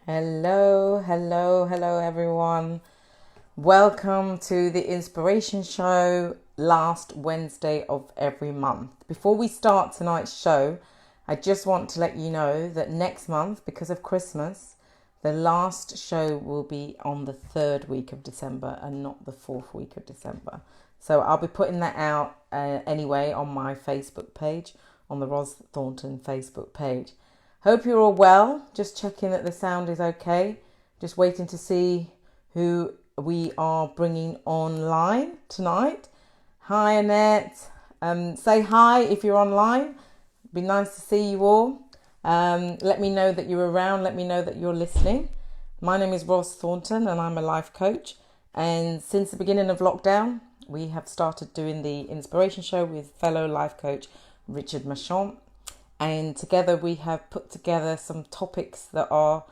Hello, hello, hello, everyone. Welcome to the Inspiration Show, last Wednesday of every month. Before we start tonight's show, I just want to let you know that next month, because of Christmas, the last show will be on the third week of December and not the fourth week of December. So I'll be putting that out anyway on my Facebook page, on the Roz Thornton Facebook page. Hope you're all well. Just checking that the sound is okay. Just waiting to see who we are bringing online tonight. Hi, Annette. Say hi if you're online. Be nice to see you all. Let me know that you're around. Let me know that you're listening. My name is Roz Thornton and I'm a life coach. And since the beginning of lockdown, we have started doing the Inspiration Show with fellow life coach Richard Machon. And together we have put together some topics that are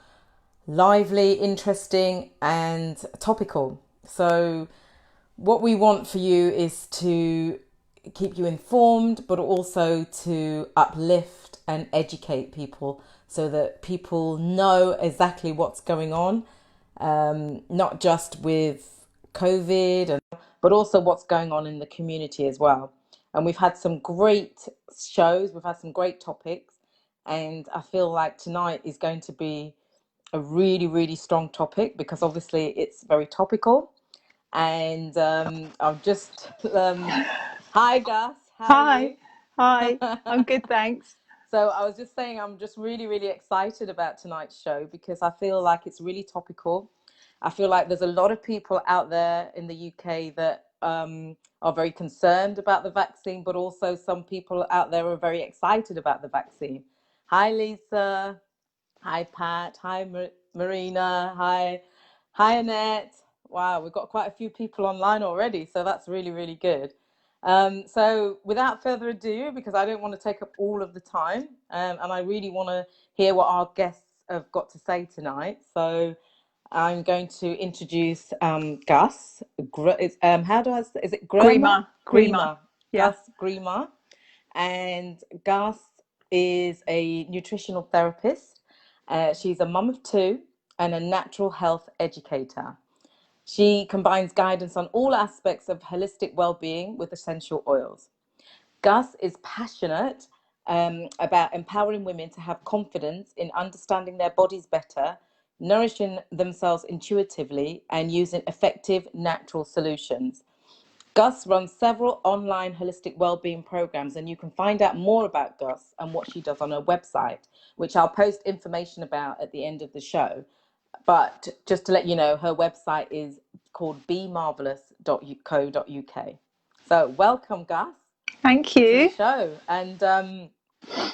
lively, interesting and topical. So what we want for you is to keep you informed, but also to uplift and educate people so that people know exactly what's going on, not just with COVID, but also what's going on in the community as well. And we've had some great shows, we've had some great topics, and I feel like tonight is going to be a really, really strong topic because obviously it's very topical. And I've just, hi Gus, how are Hi, you? hi. I'm good, thanks. So I was just saying, I'm just really, really excited about tonight's show because I feel like it's really topical. I feel like there's a lot of people out there in the UK that are very concerned about the vaccine, but also some people out there are very excited about the vaccine. Hi, Lisa. Hi, Pat. Hi, Marina. Hi, Annette. Wow, we've got quite a few people online already, so that's really, really good. So without further ado, because I don't want to take up all of the time, and I really want to hear what our guests have got to say tonight. So I'm going to introduce Gus. How do I say? Is it Grima? Grima. Grima. Yeah. Gus Grima. And Gus is a nutritional therapist. She's a mum of two and a natural health educator. She combines guidance on all aspects of holistic well-being with essential oils. Gus is passionate about empowering women to have confidence in understanding their bodies better, nourishing themselves intuitively, and using effective natural solutions. Gus runs several online holistic wellbeing programs, and you can find out more about Gus and what she does on her website, which I'll post information about at the end of the show. But just to let you know, her website is called bemarvelous.co.uk. So welcome, Gus, Thank to the you. show. And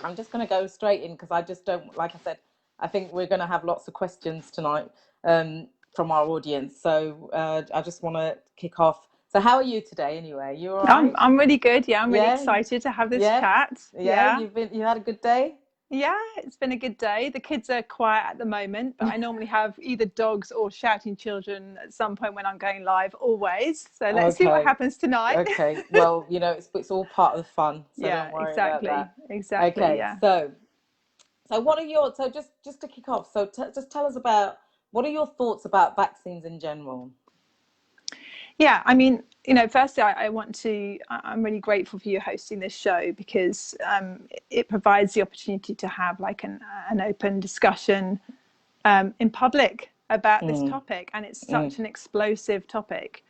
I'm just going to go straight in because I just don't, like I said, I think we're going to have lots of questions tonight from our audience. So I just want to kick off. So how are you today anyway? You all I'm right? I'm really good. Yeah, I'm really Yeah? excited to have this Yeah? chat. Yeah? Yeah. You had a good day? Yeah, it's been a good day. The kids are quiet at the moment, but I normally have either dogs or shouting children at some point when I'm going live, always. So let's see what Okay. happens tonight. Okay. Well, it's all part of the fun, so don't Yeah, worry about exactly. that. Exactly. Okay. Yeah. So what are your so just to kick off, so just tell us about what are your thoughts about vaccines in general? Yeah, I mean, firstly, I want to, I'm really grateful for you hosting this show because it provides the opportunity to have like an open discussion in public about this Mm, topic. And it's mm, such an explosive topic.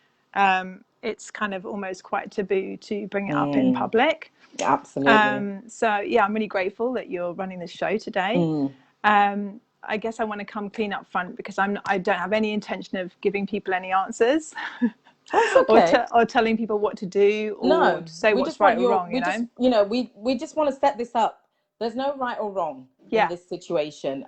It's kind of almost quite taboo to bring it up in mm, public. absolutely. So, yeah, I'm really grateful that you're running this show today. Mm. I guess I want to come clean up front because I don't have any intention of giving people any answers. That's or okay. telling people what to do or No, to say we what's just want right or your wrong, we just you know we just want to set this up. There's no right or wrong in Yeah, this situation.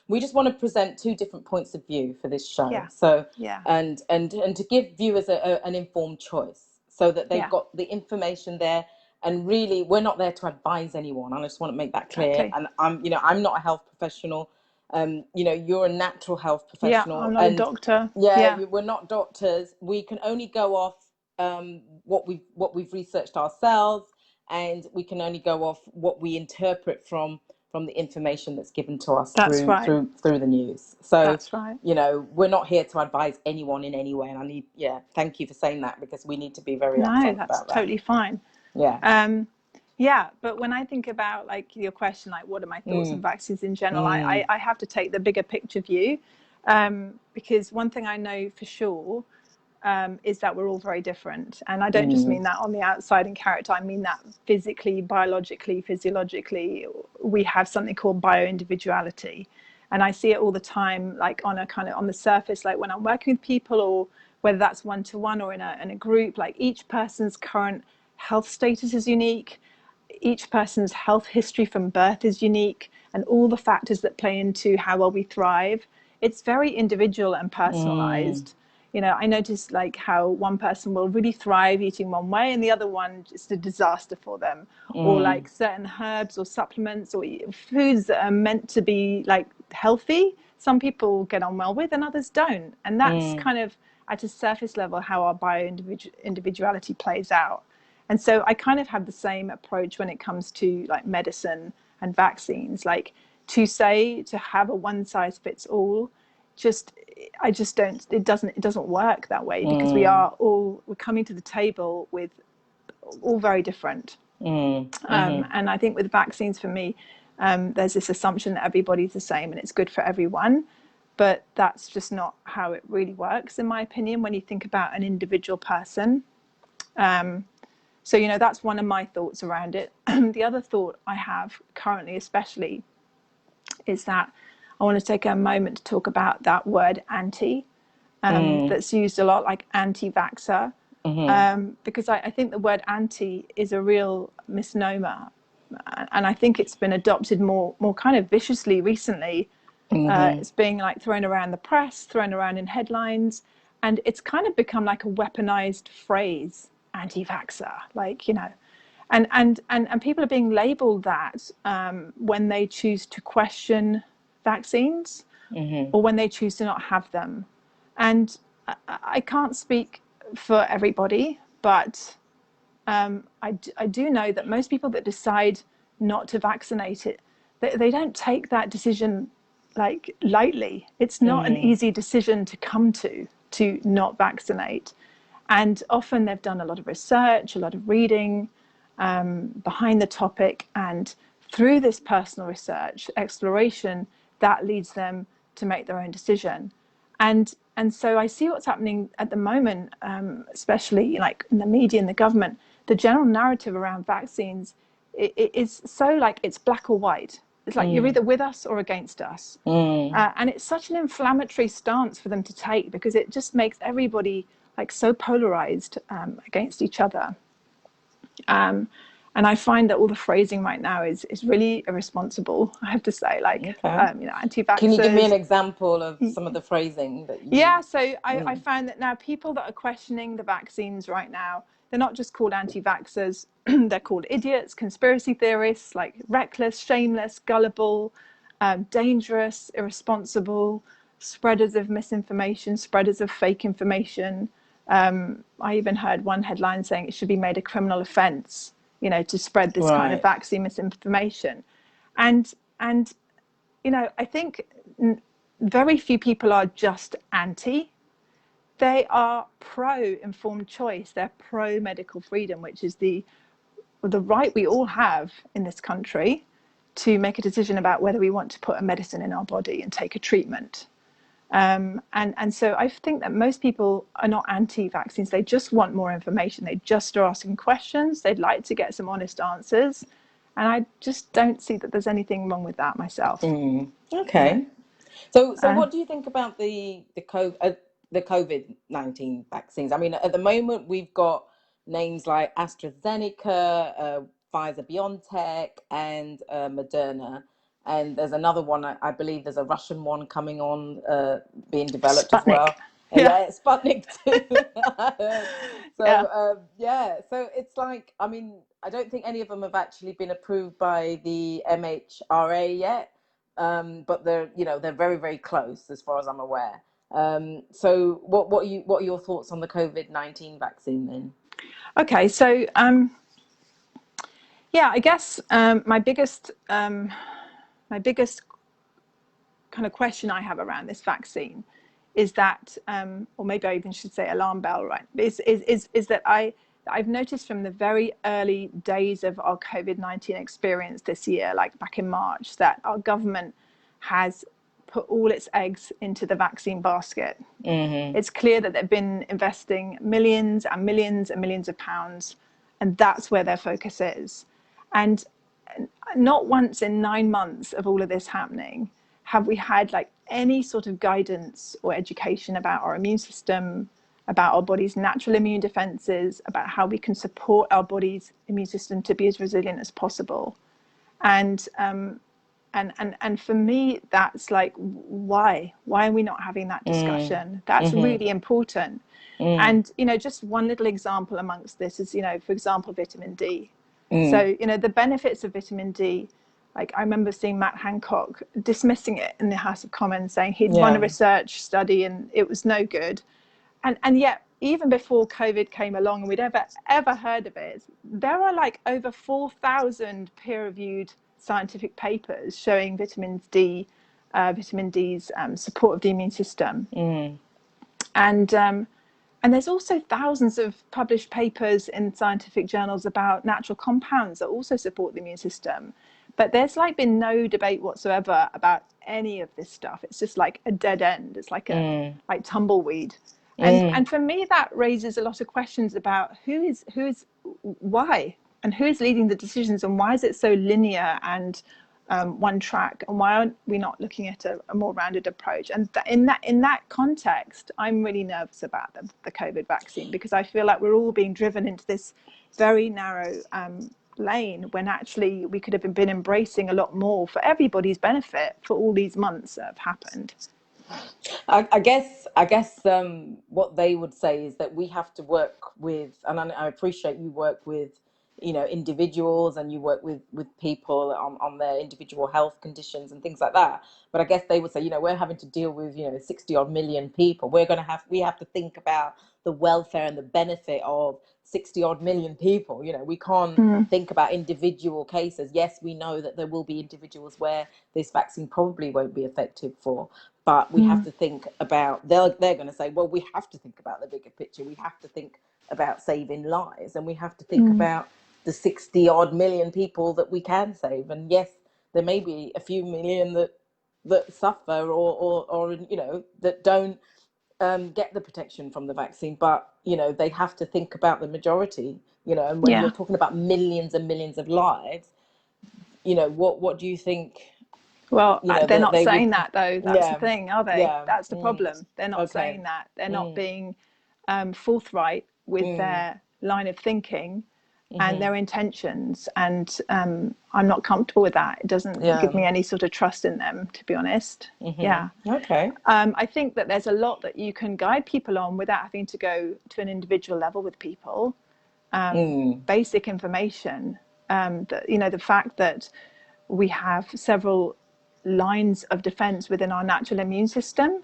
We just want to present two different points of view for this show. yeah, So yeah, and to give viewers an informed choice so that they've yeah, got the information there. And really, we're not there to advise anyone. I just want to make that clear. exactly. And I'm not a health professional. You're a natural health Yeah, professional, I'm not a and doctor. yeah, Yeah, we're not doctors. We can only go off what we've researched ourselves, and we can only go off what we interpret from from the information that's given to us That's right. through the news. So, That's right. we're not here to advise anyone in any way. And thank you for saying that, because we need to be very No, upfront that's about that. totally fine. Yeah. Yeah, but when I think about like your question, like what are my thoughts on vaccines in general, I have to take the bigger picture view, because one thing I know for sure is that we're all very different. And I don't just mean that on the outside in character, I mean that physically, biologically, physiologically, we have something called bioindividuality. And I see it all the time, like on a kind of on the surface, like when I'm working with people, or whether that's one-to-one or in a group, like each person's current health status is unique. Each person's health history from birth is unique, and all the factors that play into how well we thrive. It's very individual and personalized. I noticed like how one person will really thrive eating one way and the other one just a disaster for them. Or like certain herbs or supplements or foods that are meant to be like healthy, some people get on well with and others don't. And that's kind of at a surface level how our bioindividuality plays out. And so I kind of have the same approach when it comes to like medicine and vaccines. Like to have a one size fits all, I just don't, it doesn't work that way, because we're coming to the table with all very different. And I think with vaccines, for me, there's this assumption that everybody's the same and it's good for everyone. But that's just not how it really works, in my opinion, when you think about an individual person. So, that's one of my thoughts around it. The other thought I have currently, especially, is that I want to take a moment to talk about that word anti, that's used a lot, like anti-vaxxer, because I think the word anti is a real misnomer. And I think it's been adopted more kind of viciously recently. It's being like thrown around the press, thrown around in headlines, and it's kind of become like a weaponized phrase, anti-vaxxer, like, and people are being labeled that when they choose to question vaccines, or when they choose to not have them. And I can't speak for everybody, but I do know that most people that decide not to vaccinate it, they don't take that decision like lightly. It's not an easy decision to come to not vaccinate. And often they've done a lot of research, a lot of reading behind the topic, and through this personal research exploration, that leads them to make their own decision. And so I see what's happening at the moment, especially like in the media and the government. The general narrative around vaccines is so like it's black or white. It's like you're either with us or against us. And it's such an inflammatory stance for them to take, because it just makes everybody like so polarized against each other. And I find that all the phrasing right now is really irresponsible, I have to say, like, anti-vaxxers. Can you give me an example of some of the phrasing that you... Yeah, so I found that now people that are questioning the vaccines right now, they're not just called anti-vaxxers, they're called idiots, conspiracy theorists, like reckless, shameless, gullible, dangerous, irresponsible, spreaders of misinformation, spreaders of fake information. I even heard one headline saying it should be made a criminal offence, to spread this kind of vaccine misinformation. And I think very few people are just anti. They are pro-informed choice. They're pro-medical freedom, which is the right we all have in this country to make a decision about whether we want to put a medicine in our body and take a treatment. And so I think that most people are not anti-vaccines. They just want more information. They just are asking questions. They'd like to get some honest answers. And I just don't see that there's anything wrong with that myself. Okay. So what do you think about the COVID-19 vaccines? I mean, at the moment, we've got names like AstraZeneca, Pfizer BioNTech, and Moderna. And there's another one, I believe there's a Russian one coming on, being developed Sputnik. as well. Yeah, Sputnik too. So it's like, I mean, I don't think any of them have actually been approved by the MHRA yet, but they're very, very close as far as I'm aware. So what are your thoughts on the COVID-19 vaccine then? Okay, so I guess my biggest biggest kind of question I have around this vaccine is that, or maybe I even should say alarm bell, right? Is that I've noticed from the very early days of our COVID-19 experience this year, like back in March, that our government has put all its eggs into the vaccine basket. Mm-hmm. It's clear that they've been investing millions and millions and millions of pounds, and that's where their focus is. And not once in 9 months of all of this happening have we had like any sort of guidance or education about our immune system, about our body's natural immune defenses, about how we can support our body's immune system to be as resilient as possible. And for me, that's like, why are we not having that discussion? That's really important. And, just one little example amongst this is, for example, vitamin D. So, the benefits of vitamin D, like I remember seeing Matt Hancock dismissing it in the House of Commons, saying he'd run a research study and it was no good. And yet, even before COVID came along and we'd ever heard of it, there are like over 4,000 peer-reviewed scientific papers showing vitamin D's support of the immune system. And there's also thousands of published papers in scientific journals about natural compounds that also support the immune system. But there's like been no debate whatsoever about any of this stuff. It's just like a dead end. It's like like tumbleweed. And for me, that raises a lot of questions about why and who's leading the decisions, and why is it so linear and one track, and why aren't we not looking at a more rounded approach? And in that context, I'm really nervous about the COVID vaccine, because I feel like we're all being driven into this very narrow lane, when actually we could have been embracing a lot more for everybody's benefit for all these months that have happened. I guess what they would say is that we have to work with, and I appreciate you work with, individuals, and you work with people on their individual health conditions and things like that. But I guess they would say, we're having to deal with, 60 odd million people. We have to think about the welfare and the benefit of 60 odd million people. We can't think about individual cases. Yes, we know that there will be individuals where this vaccine probably won't be effective for, but we have to think about, they're going to say, well, we have to think about the bigger picture. We have to think about saving lives, and we have to think about the 60 odd million people that we can save. And yes, there may be a few million that suffer or that don't get the protection from the vaccine, but they have to think about the majority. And when you're talking about millions and millions of lives, what do you think? Well, they're not saying that, though. That's the thing, are they? That's the problem. They're not saying that. They're not being forthright with their line of thinking and their intentions. And I'm not comfortable with that. It doesn't give me any sort of trust in them, to be honest. Okay. I think that there's a lot that you can guide people on without having to go to an individual level with people. Basic information, that, the fact that we have several lines of defense within our natural immune system.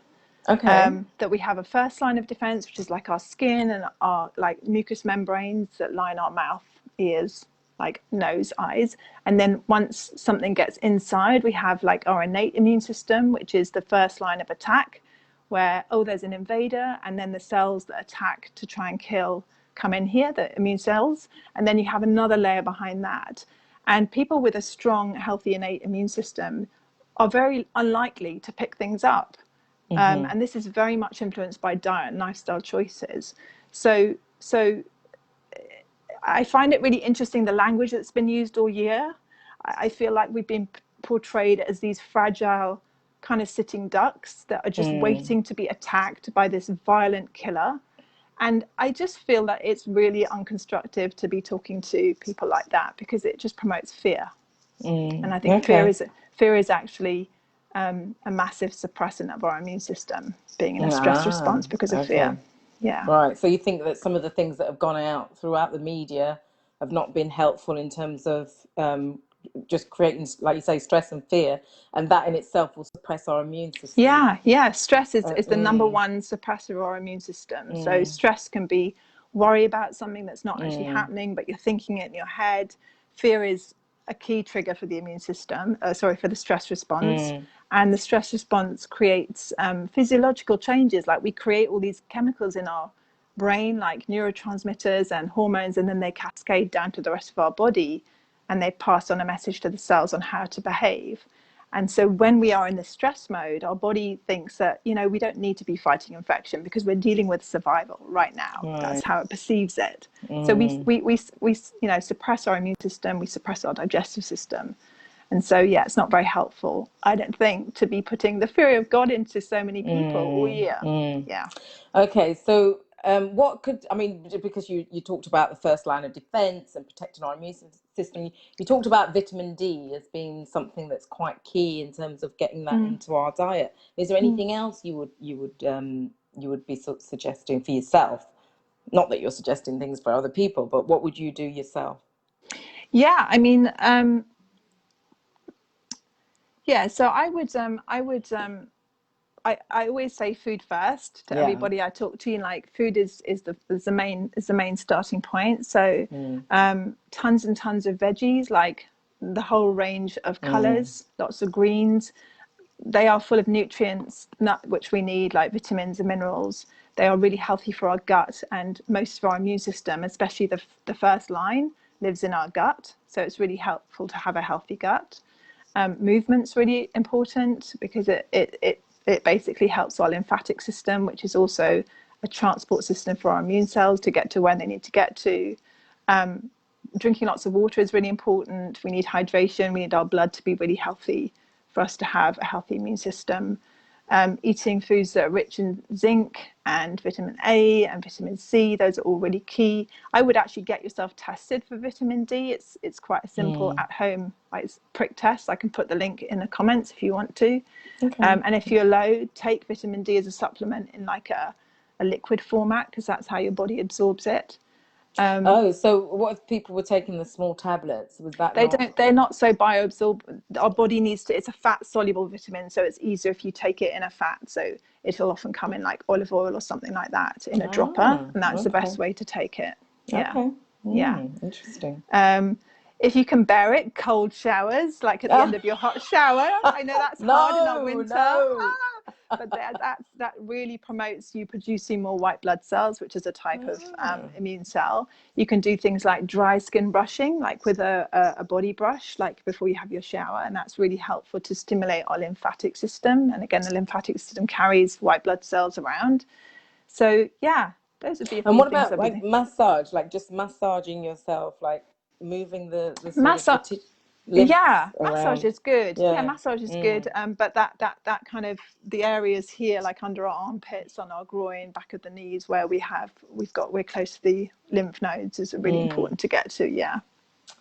That we have a first line of defense, which is like our skin and our like mucous membranes that line our mouth, ears, like nose, eyes. And then once something gets inside, we have like our innate immune system, which is the first line of attack, where there's an invader, and then the cells that attack to try and kill come in here, the immune cells, and then you have another layer behind that. And people with a strong, healthy, innate immune system are very unlikely to pick things up. And this is very much influenced by diet and lifestyle choices. So I find it really interesting, the language that's been used all year. I feel like we've been portrayed as these fragile kind of sitting ducks that are just waiting to be attacked by this violent killer. And I just feel that it's really unconstructive to be talking to people like that, because it just promotes fear. And I think fear is actually a massive suppressant of our immune system, being in a stress response because of fear. Right. So you think that some of the things that have gone out throughout the media have not been helpful in terms of just creating, like you say, stress and fear, and that in itself will suppress our immune system. Stress is the number one suppressor of our immune system. So stress can be worry about something that's not actually happening, but you're thinking it in your head. Fear is a key trigger for the immune system, for the stress response. And the stress response creates physiological changes. Like we create all these chemicals in our brain, like neurotransmitters and hormones, and then they cascade down to the rest of our body, and they pass on a message to the cells on how to behave. And so when we are in the stress mode, our body thinks that, we don't need to be fighting infection because we're dealing with survival right now. Right. That's how it perceives it. So we suppress our immune system, we suppress our digestive system. And so, it's not very helpful, I don't think, to be putting the fear of God into so many people all year. Yeah. Okay, so because you talked about the first line of defense and protecting our immune system, you talked about vitamin D as being something that's quite key in terms of getting that into our diet. Is there anything else you would be sort of suggesting for yourself? Not that you're suggesting things for other people, but what would you do yourself? Yeah, I mean, so I always say food first to everybody I talk to. Like food is the main starting point. So tons and tons of veggies, like the whole range of colors, lots of greens. They are full of nutrients, which we need, like vitamins and minerals. They are really healthy for our gut, and most of our immune system, especially the first line, lives in our gut. So it's really helpful to have a healthy gut. Movement's really important because it basically helps our lymphatic system, which is also a transport system for our immune cells to get to where they need to get to. Drinking lots of water is really important. We need hydration. We need our blood to be really healthy for us to have a healthy immune system. Eating foods that are rich in zinc and vitamin A and vitamin C, those are all really key. I would actually get yourself tested for vitamin D. It's quite a simple at home prick test. I can put the link in the comments if you want to. Okay. And if you're low, take vitamin D as a supplement in like a liquid format, because that's how your body absorbs it. So what if people were taking the small tablets? Was that they're not so bioabsorbed. Our body needs to, it's a fat soluble vitamin, so it's easier if you take it in a fat. So it'll often come in like olive oil or something like that in a dropper, and that's the best way to take it. Yeah. Okay. Yeah. Interesting. If you can bear it, cold showers, like at the end of your hot shower. I know that's hard in our winter. But that really promotes you producing more white blood cells, which is a type of immune cell. You can do things like dry skin brushing, like with a body brush, like before you have your shower, and that's really helpful to stimulate our lymphatic system. And again, the lymphatic system carries white blood cells around. So those would be a few things. And what about like massage, like just massaging yourself, like moving the sort of massage is good. Massage is good. But that kind of the areas here, like under our armpits, on our groin, back of the knees, where we're close to the lymph nodes, is really important to get to.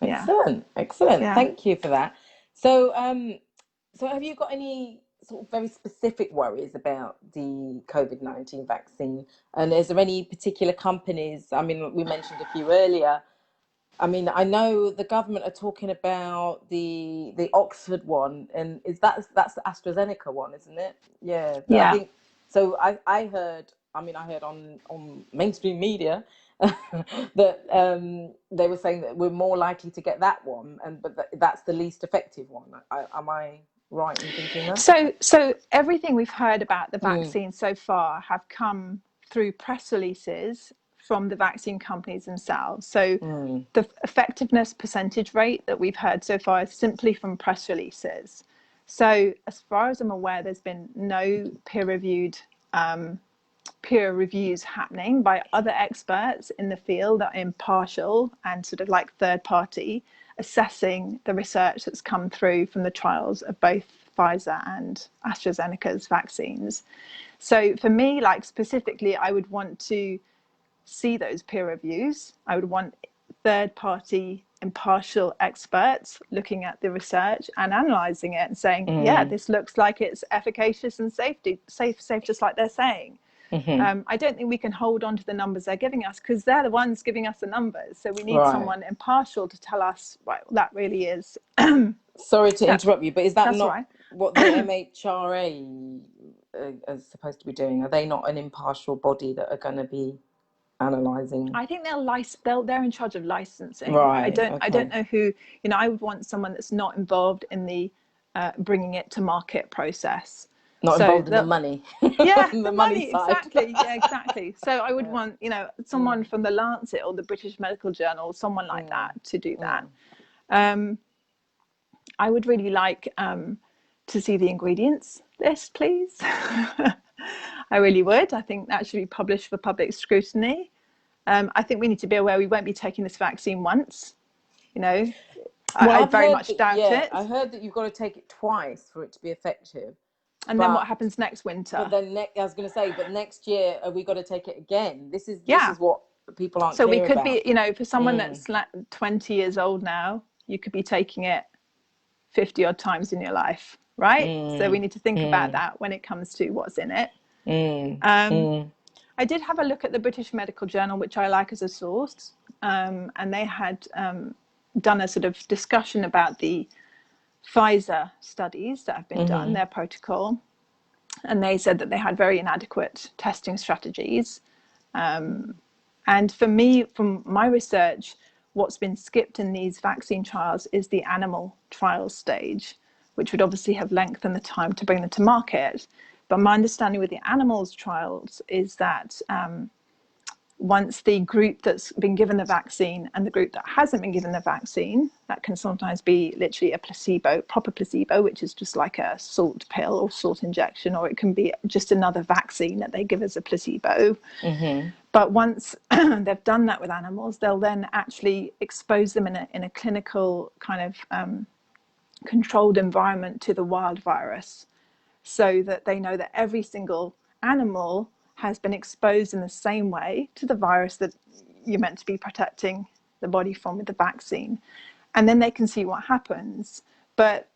Excellent. Thank you for that. So have you got any sort of very specific worries about the COVID-19 vaccine? And is there any particular companies? I mean, we mentioned a few earlier. I mean, I know the government are talking about the Oxford one, and that's the AstraZeneca one, isn't it? Yeah. I think so. I heard on mainstream media that they were saying that we're more likely to get that one, but that's the least effective one. Am I right in thinking that? So everything we've heard about the vaccine so far have come through press releases from the vaccine companies themselves. So the effectiveness percentage rate that we've heard so far is simply from press releases. So as far as I'm aware, there's been no peer reviews happening by other experts in the field that are impartial and sort of like third party assessing the research that's come through from the trials of both Pfizer and AstraZeneca's vaccines. So for me, like specifically, I would want to see those peer reviews. I would want third-party impartial experts looking at the research and analysing it and saying, this looks like it's efficacious and safe, just like they're saying. I don't think we can hold on to the numbers they're giving us, because they're the ones giving us the numbers. So we need someone impartial to tell us, right, that really is. Sorry to interrupt you, but is that not what the MHRA is supposed to be doing? Are they not an impartial body that are going to be analysing? I think they're in charge of licensing. Right. I don't know who, I would want someone that's not involved in the bringing it to market process. Not involved in the money. Yeah, the the money money, side. exactly. Yeah, exactly. So I would want, someone from the Lancet or the British Medical Journal, someone like that, to do that. I would really like to see the ingredients list, please. I really would. I think that should be published for public scrutiny. I think we need to be aware we won't be taking this vaccine once. I very much doubt it. I heard that you've got to take it twice for it to be effective. And then what happens next winter? But then I was going to say, but next year are we got to take it again? This is what people aren't so clear we could about. be, for someone that's 20 years old now, you could be taking it 50 odd times in your life, right? So we need to think about that when it comes to what's in it. I did have a look at the British Medical Journal, which I like as a source, and they had done a sort of discussion about the Pfizer studies that have been done, their protocol, and they said that they had very inadequate testing strategies. And for me, from my research, what's been skipped in these vaccine trials is the animal trial stage, which would obviously have lengthened the time to bring them to market. But my understanding with the animals trials is that once the group that's been given the vaccine and the group that hasn't been given the vaccine, that can sometimes be literally a placebo, proper placebo, which is just like a salt pill or salt injection, or it can be just another vaccine that they give as a placebo. But once they've done that with animals, they'll then actually expose them in a clinical kind of controlled environment to the wild virus, so that they know that every single animal has been exposed in the same way to the virus that you're meant to be protecting the body from with the vaccine. And then they can see what happens. But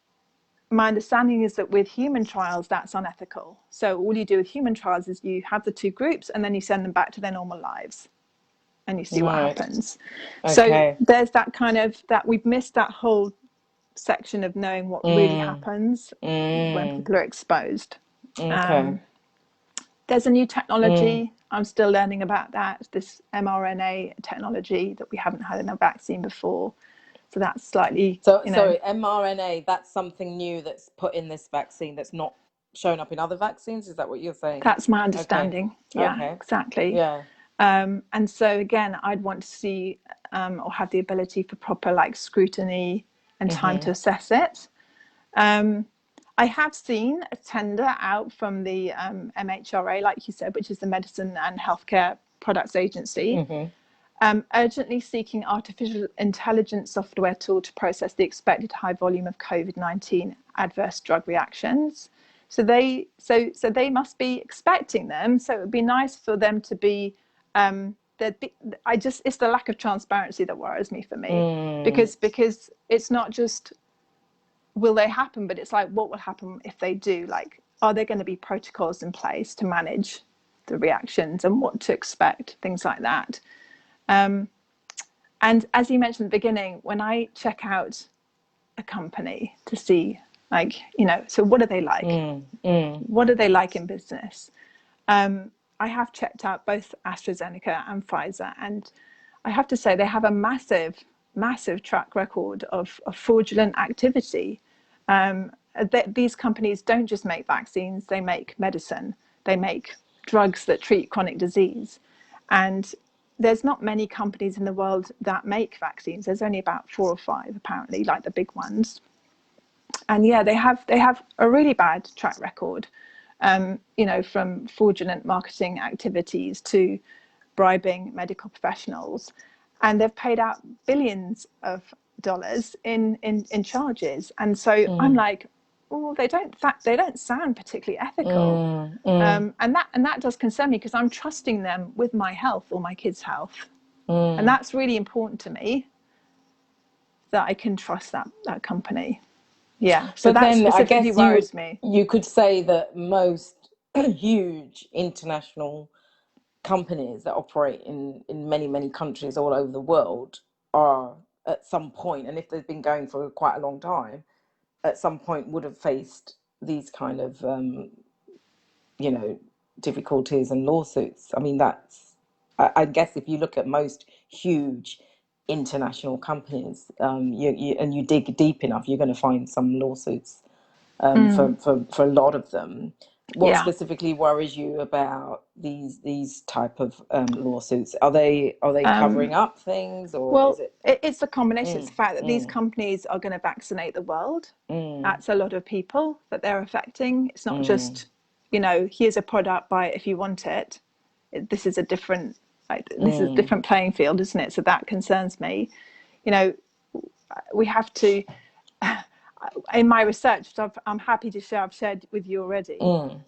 my understanding is that with human trials, that's unethical. So all you do with human trials is you have the two groups and then you send them back to their normal lives and you see what happens. So there's that kind of, that we've missed that whole section of knowing what really happens when people are exposed. There's a new technology. I'm still learning about that, this mRNA technology that we haven't had in a vaccine before. So that's slightly... Sorry, mRNA, that's something new that's put in this vaccine that's not shown up in other vaccines? Is that what you're saying? That's my understanding. Yeah, exactly. Yeah. And so again, I'd want to see or have the ability for proper scrutiny and time to assess it. I have seen a tender out from the MHRA, like you said, which is the Medicine and Healthcare Products Agency, urgently seeking artificial intelligence software tool to process the expected high volume of COVID-19 adverse drug reactions. So they must be expecting them. So it would be nice for them to be. It's the lack of transparency that worries me because it's not just will they happen, but it's what will happen if they do? Are there going to be protocols in place to manage the reactions and what to expect, things like that? And as you mentioned at the beginning, when I check out a company to see, so what are they like? What are they like in business? I have checked out both AstraZeneca and Pfizer, and I have to say they have a massive track record of fraudulent activity. These companies don't just make vaccines, they make medicine, they make drugs that treat chronic disease. And there's not many companies in the world that make vaccines. There's only about 4 or 5, apparently, like the big ones. And yeah, they have a really bad track record, from fraudulent marketing activities to bribing medical professionals. And they've paid out billions of dollars in charges. And so I'm like, oh, they don't sound particularly ethical. And that does concern me, because I'm trusting them with my health or my kids' health. And that's really important to me, that I can trust that company. Yeah. So that specifically worries me. You could say that most huge international companies that operate in many, many countries all over the world are at some point, and if they've been going for quite a long time, at some point would have faced these kind of difficulties and lawsuits. I mean, that's I guess if you look at most huge international companies, and you dig deep enough, you're going to find some lawsuits for a lot of them. What Yeah. specifically worries you about these type of lawsuits? Are they covering up things, or is Well, it? it's a combination. It's Mm, the fact that these mm, companies are going to vaccinate the world. mm, That's a lot of people that they're affecting. It's not mm, just, here's a product, buy it if you want it. This is a different, this is a mm, different playing field, isn't it? So that concerns me. You know, we have to, in my research, which I'm happy to share, I've shared with you already. mm,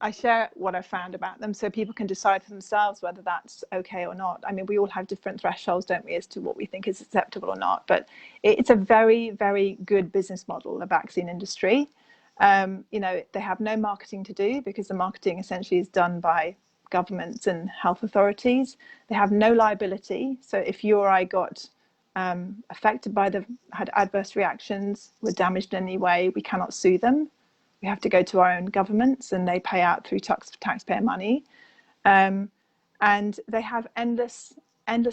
I share what I found about them so people can decide for themselves whether that's okay or not. I mean, we all have different thresholds, don't we, as to what we think is acceptable or not. But it's a very, very good business model, the vaccine industry. They have no marketing to do because the marketing essentially is done by governments and health authorities. They have no liability. So if you or I got affected by had adverse reactions, were damaged in any way, we cannot sue them. We have to go to our own governments, and they pay out through taxpayer money. And they have endless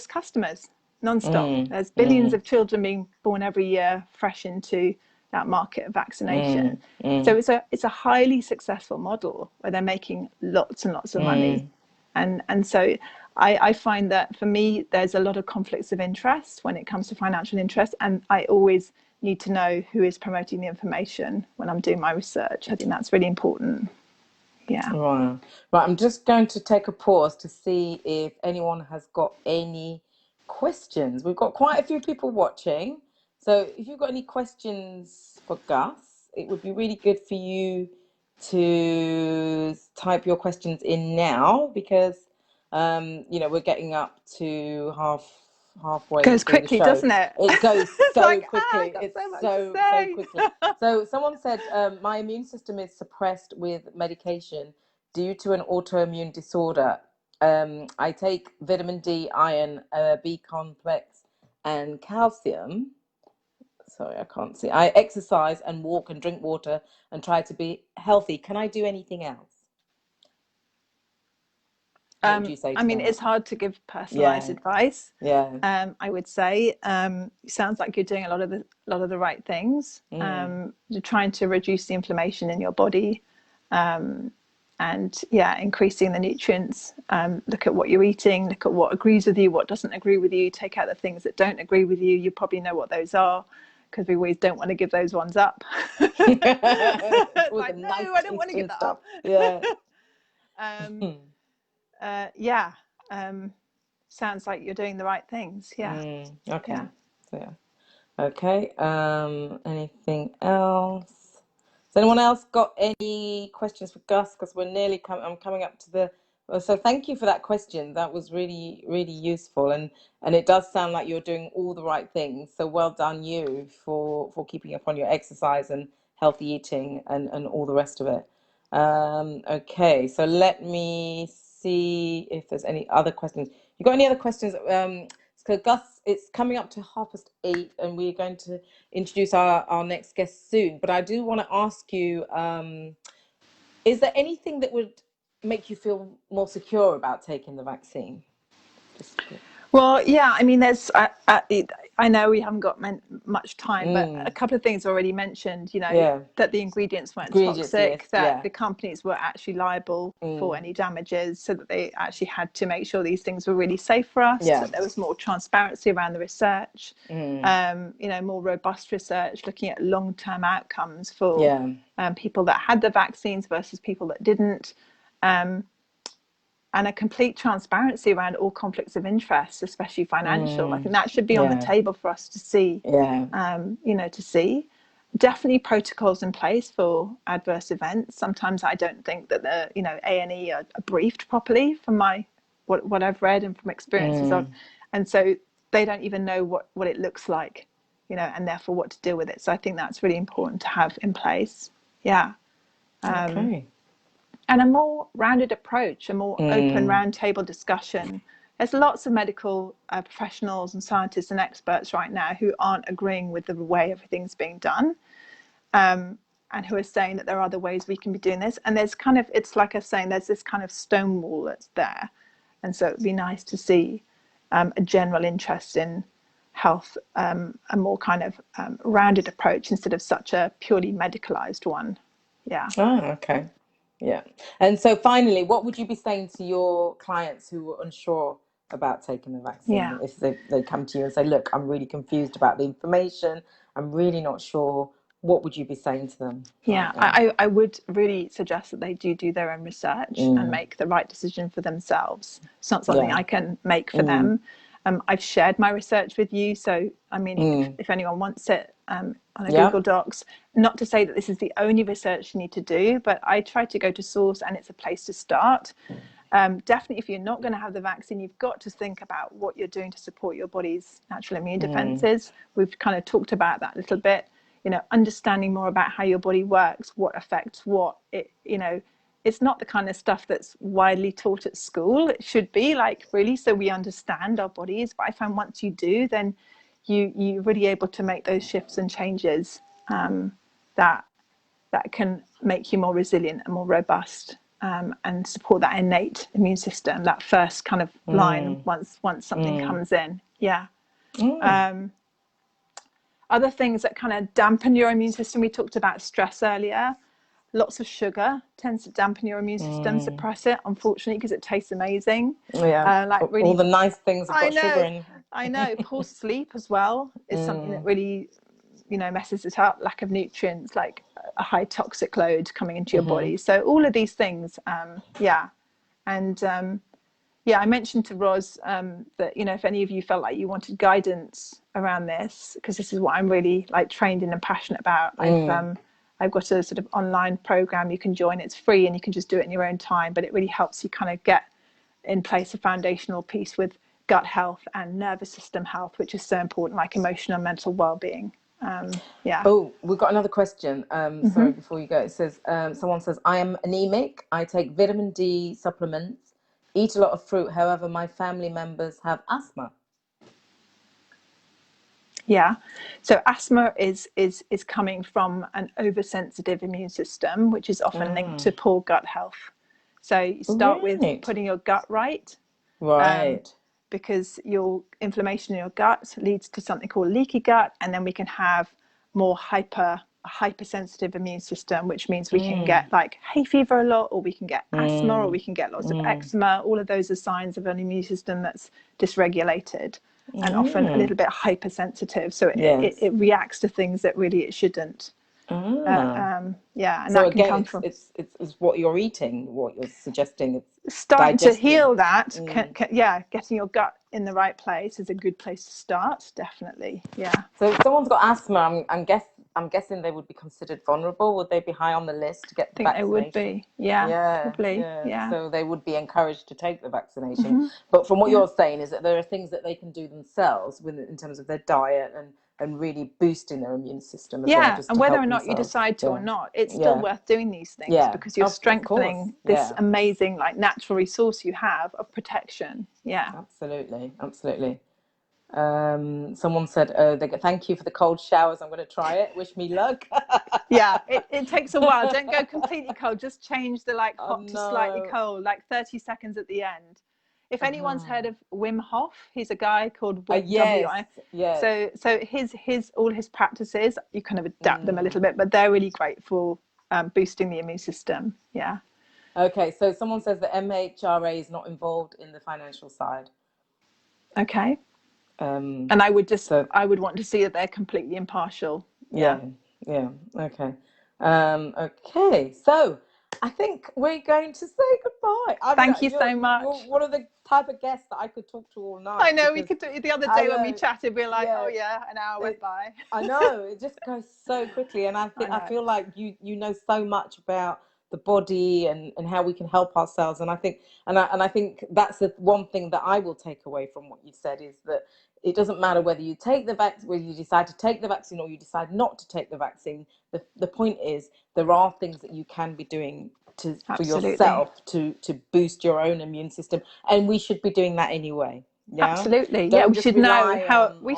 customers, non-stop. mm, There's billions mm, of children being born every year fresh into that market of vaccination. mm, So mm, it's a highly successful model where they're making lots and lots of money. mm. And so I find that for me, there's a lot of conflicts of interest when it comes to financial interest. And I always need to know who is promoting the information when I'm doing my research. I think that's really important. Yeah. Right. Right. I'm just going to take a pause to see if anyone has got any questions. We've got quite a few people watching. So if you've got any questions for Gus, it would be really good for you to type your questions in now, because we're getting up to halfway Goes through the quickly, show. doesn't it? It goes It's so like, I've quickly. got It's so much to so say. quickly. So someone said, my immune system is suppressed with medication due to an autoimmune disorder. I take vitamin D, iron, B complex, and calcium. Sorry, I can't see. I exercise and walk and drink water and try to be healthy. Can I do anything else? What would you say I to mean, that? it's hard to give personalized Yeah, advice. yeah. I would say sounds like you're doing a lot of the right things. Mm, You're trying to reduce the inflammation in your body, and yeah, increasing the nutrients. Look at what you're eating. Look at what agrees with you, what doesn't agree with you. Take out the things that don't agree with you. You probably know what those are, because we always don't want to give those ones up. It's all the like, no, nice I don't want to taste give and that stuff. up. Yeah. Yeah. Sounds like you're doing the right things. Yeah. Okay. Yeah. So yeah. Okay. Anything else? Has anyone else got any questions for Gus? Because we're nearly I'm coming up to the. So thank you for that question. That was really, really useful, and it does sound like you're doing all the right things. So well done you for keeping up on your exercise and healthy eating and all the rest of it. Okay, so let me see if there's any other questions. You got any other questions? So Gus, it's coming up to 8:30, and we're going to introduce our next guest soon. But I do want to ask you, is there anything that would make you feel more secure about taking the vaccine? Just Well, yeah, I mean, I know we haven't got much time, but a mm, couple of things already mentioned, yeah, that the ingredients weren't egregious toxic, list, that yeah, the companies were actually liable for mm, any damages, so that they actually had to make sure these things were really safe for us, yeah, that there was more transparency around the research, mm, more robust research looking at long-term outcomes for yeah, people that had the vaccines versus people that didn't. And a complete transparency around all conflicts of interest, especially financial. I think that should be on the yeah, table for us to see. yeah, To see. Definitely protocols in place for adverse events. Sometimes I don't think that the A&E are briefed properly from what I've read and from experiences of, mm, and so they don't even know what it looks like, and therefore what to deal with it. So I think that's really important to have in place. Yeah. okay, And a more rounded approach, a more open mm, roundtable discussion. There's lots of medical professionals and scientists and experts right now who aren't agreeing with the way everything's being done, and who are saying that there are other ways we can be doing this. And there's it's like I was saying, there's this kind of stone wall that's there. And so it would be nice to see a general interest in health, a more kind of rounded approach instead of such a purely medicalized one. Yeah. Oh, okay. Yeah. And so finally, what would you be saying to your clients who were unsure about taking the vaccine? Yeah. If they come to you and say, look, I'm really confused about the information, I'm really not sure, what would you be saying to them? Yeah, I would really suggest that they do their own research and make the right decision for themselves. It's not something I can make for them. I've shared my research with you, so I mean, if anyone wants it on a Google Docs, not to say that this is the only research you need to do, but I try to go to source, and it's a place to start. Definitely, if you're not going to have the vaccine, you've got to think about what you're doing to support your body's natural immune defenses. We've kind of talked about that a little bit. You know, understanding more about how your body works, what affects what. It's not the kind of stuff that's widely taught at school. It should be, like, really, so we understand our bodies. But I find once you do, then you're really able to make those shifts and changes that can make you more resilient and more robust, and support that innate immune system, that first kind of line once something comes in. Yeah. Other things that kind of dampen your immune system, we talked about stress earlier. Lots of sugar tends to dampen your immune system, suppress it, unfortunately, because it tastes amazing. Like really, all the nice things have got sugar in. I know. Poor sleep as well is something that really, messes it up. Lack of nutrients, like a high toxic load coming into your body. So all of these things, I mentioned to Roz that, if any of you felt like you wanted guidance around this, because this is what I'm really trained in and passionate about. I've got a sort of online program you can join. It's free and you can just do it in your own time, but it really helps you kind of get in place a foundational piece with gut health and nervous system health, which is so important, like emotional and mental well-being. Oh, we've got another question. Sorry, before you go, it says, someone says, I am anemic. I take vitamin D supplements, eat a lot of fruit. However, my family members have asthma. Yeah, so asthma is coming from an oversensitive immune system, which is often linked to poor gut health. So you start with putting your gut right. Because your inflammation in your gut leads to something called leaky gut, and then we can have more hypersensitive immune system, which means we can get like hay fever a lot, or we can get asthma, or we can get lots of eczema. All of those are signs of an immune system that's dysregulated and often a little bit hypersensitive. So it reacts to things that really it shouldn't. And so that can come from it's what you're eating, what you're suggesting. It's starting to heal that. Getting your gut in the right place is a good place to start, definitely. So if someone's got asthma, I'm guessing they would be considered vulnerable. Would they be high on the list to get the vaccination? They would be. Probably. So they would be encouraged to take the vaccination. But from what you're saying is that there are things that they can do themselves in terms of their diet and really boosting their immune system as well. And whether or not you decide to or not, it's still worth doing these things because you're strengthening this amazing natural resource you have of protection. Absolutely. Someone said, thank you for the cold showers. I'm going to try it. Wish me luck. It takes a while. Don't go completely cold. Just change the hot to slightly cold, 30 seconds at the end. If anyone's heard of Wim Hof, he's a guy called Wim. So his all his practices, you kind of adapt them a little bit, but they're really great for boosting the immune system. Okay, so someone says that MHRA is not involved in the financial side. Okay. And I would I would want to see that they're completely impartial. Okay. Okay, so I think we're going to say goodbye. Thank you so much. You're one of the type of guests that I could talk to all night. I know, we could do it the other day when we chatted. We were like, an hour went by. I know, it just goes so quickly, and I feel like you know so much about the body and how we can help ourselves, and I think that's the one thing that I will take away from what you said is that it doesn't matter whether you take the vaccine, whether you decide to take the vaccine or you decide not to take the vaccine. The point is there are things that you can be doing for yourself to boost your own immune system, and we should be doing that anyway. Absolutely. We should know how we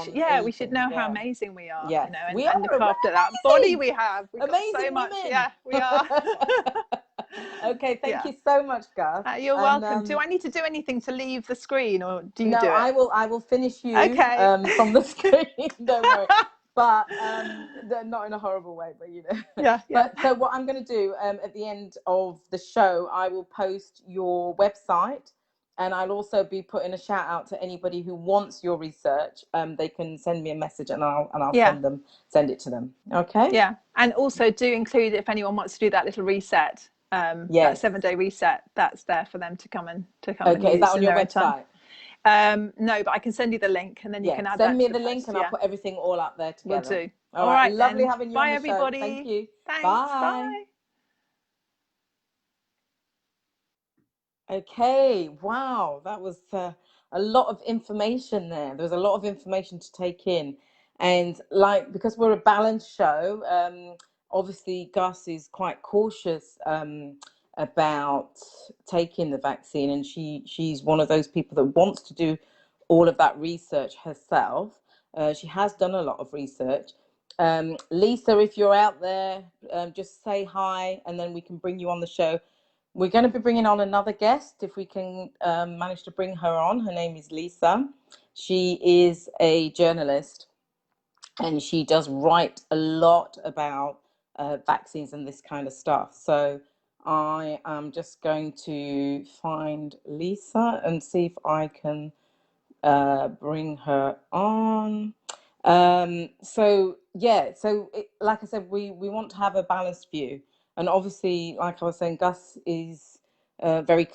should know how amazing we are. And look after that body we have. We've amazing got so much. Women. We are. Okay, thank Yeah. you so much, Gus. You're And welcome. Do I need to do anything to leave the screen, or do you no, do it? I will finish you Okay. from the screen. Don't worry. But not in a horrible way, but you know. Yeah, yeah. But so what I'm going to do at the end of the show, I will post your website, and I'll also be putting a shout out to anybody who wants your research. They can send me a message, and I'll Yeah. send it to them. Okay. Yeah, and also do include, if anyone wants to do that little reset, that Yes. 7-day reset, that's there for them to come and Okay. Is that use on in your their own time. website? No, but I can send you the link, and then you Yeah. can add Send that me to the the link, post. and I'll Yeah, put everything all up there will together. do. All All right. right Lovely then. having you on Bye the show. Thank everybody. you. Thanks. Bye. Bye. Okay, wow, that was a lot of information there. There was a lot of information to take in. And like, because we're a balanced show, obviously Gus is quite cautious about taking the vaccine, and she's one of those people that wants to do all of that research herself. She has done a lot of research. Lisa, if you're out there, just say hi, and then we can bring you on the show. We're going to be bringing on another guest if we can manage to bring her on. Her name is Lisa. She is a journalist, and she does write a lot about vaccines and this kind of stuff. So I am just going to find Lisa and see if I can bring her on. Like I said, we want to have a balanced view, and obviously, like I was saying, Gus is very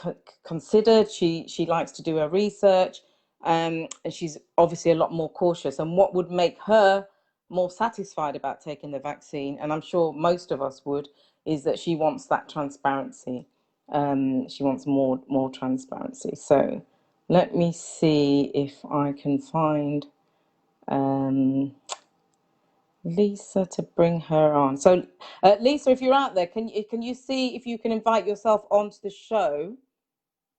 considered. She likes to do her research, and she's obviously a lot more cautious. And what would make her more satisfied about taking the vaccine, and I'm sure most of us would, is that she wants that transparency. She wants more transparency. So let me see if I can find Lisa to bring her on. So, Lisa, if you're out there, can you see if you can invite yourself onto the show?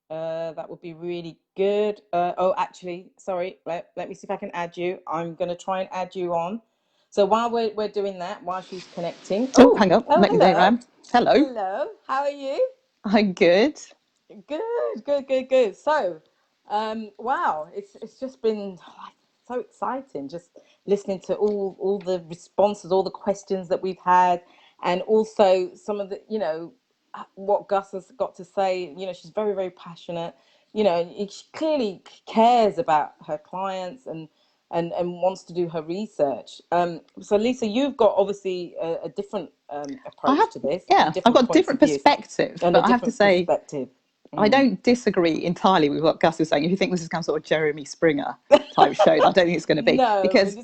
That would be really good. Oh, actually, sorry. Let me see if I can add you. I'm going to try and add you on. So while we're doing that, while she's connecting. Oh, hang on. Oh, Let me date hello. round. Hello. Hello. How are you? I'm good. Good. So, wow, it's just been like so exciting just listening to all the responses, all the questions that we've had, and also some of the, what Gus has got to say. She's very, very passionate. And she clearly cares about her clients and wants to do her research. So, Lisa, you've got obviously a different approach to this, and I've different got a points of different view, perspective, and a but I have to different say, perspective. I don't disagree entirely with what Gus was saying. If you think this is kind of sort of Jeremy Springer type show, I don't think it's going to be, No, because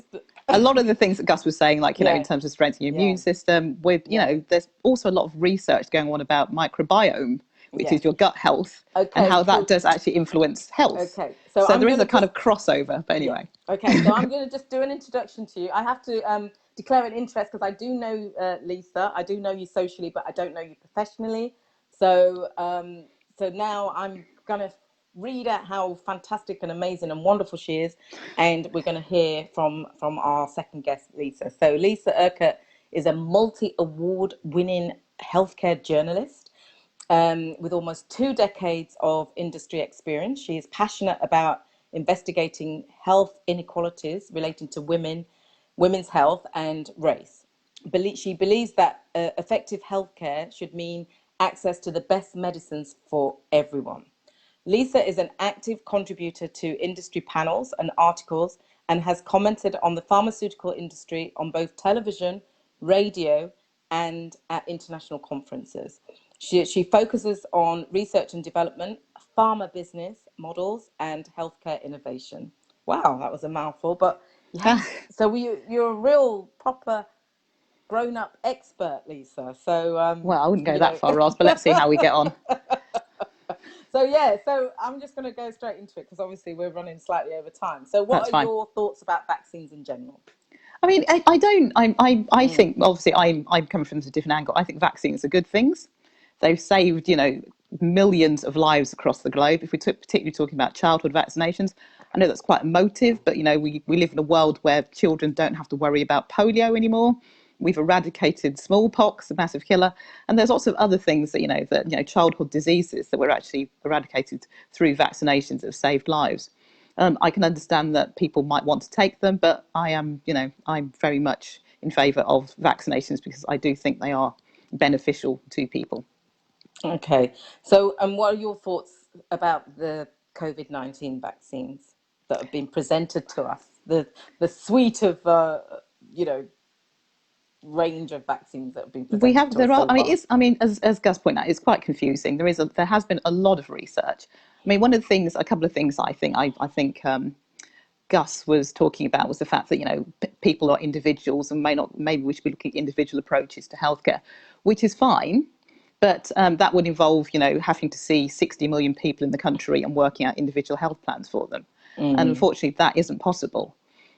a lot of the things that Gus was saying, like, in yes, terms of strengthening your immune yes, system, there's also a lot of research going on about microbiome, which yes. is your gut health, and Okay, how that so does actually influence health. okay, so So I'm there is gonna a kind just of crossover, but yeah. anyway. Okay, so I'm gonna just do an introduction to you. I have to declare an interest because I do know Lisa. I do know you socially, but I don't know you professionally. So so now I'm gonna read out how fantastic and amazing and wonderful she is, and we're gonna hear from our second guest, Lisa. So Lisa Urquhart is a multi-award winning healthcare journalist with almost 2 decades of industry experience. She is passionate about investigating health inequalities relating to women's health and race. She believes that effective healthcare should mean access to the best medicines for everyone. Lisa is an active contributor to industry panels and articles, and has commented on the pharmaceutical industry on both television, radio, and at international conferences. She focuses on research and development, pharma business models, and healthcare innovation. Wow, that was a mouthful, but yes. So you're a real proper grown-up expert, Lisa. So Well, I wouldn't go that far, Roz, but let's see how we get on. So I'm just going to go straight into it because obviously we're running slightly over time. So what That's are fine. your thoughts about vaccines in general? I mean, I think, obviously, I'm coming from a different angle. I think vaccines are good things. They've saved, millions of lives across the globe. If we took particularly talking about childhood vaccinations, I know that's quite emotive, but we live in a world where children don't have to worry about polio anymore. We've eradicated smallpox, a massive killer, and there's lots of other things that childhood diseases that were actually eradicated through vaccinations that have saved lives. I can understand that people might want to take them, but I'm very much in favour of vaccinations because I do think they are beneficial to people. Okay. So, and what are your thoughts about the COVID-19 vaccines that have been presented to us? The suite of range of vaccines that have been presented to us so far. As Gus pointed out, it's quite confusing. There has been a lot of research. I mean, a couple of things I think Gus was talking about was the fact that people are individuals and maybe we should be looking at individual approaches to healthcare, which is fine. But that would involve, having to see 60 million people in the country and working out individual health plans for them. And unfortunately, that isn't possible.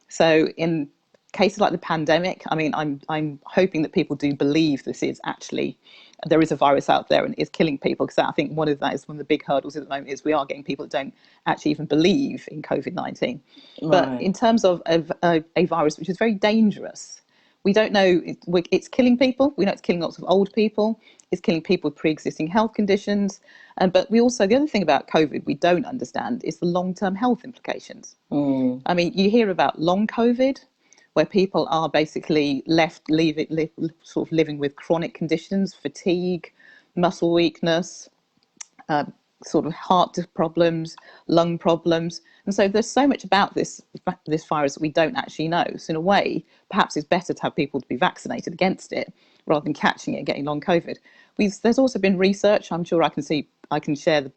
So in cases like the pandemic, I mean, I'm hoping that people do believe there is a virus out there and is killing people, because I think one of the big hurdles at the moment is we are getting people that don't actually even believe in COVID-19. Right. But in terms of a virus which is very dangerous, we don't know it's killing people. We know it's killing lots of old people. It's killing people with pre-existing health conditions. But the other thing about COVID we don't understand is the long-term health implications. I mean, you hear about long COVID, where people are basically sort of living with chronic conditions, fatigue, muscle weakness, sort of heart problems, lung problems. And so there's so much about this virus that we don't actually know. So in a way, perhaps it's better to have people to be vaccinated against it rather than catching it and getting long COVID. There's also been research, I'm sure I can share the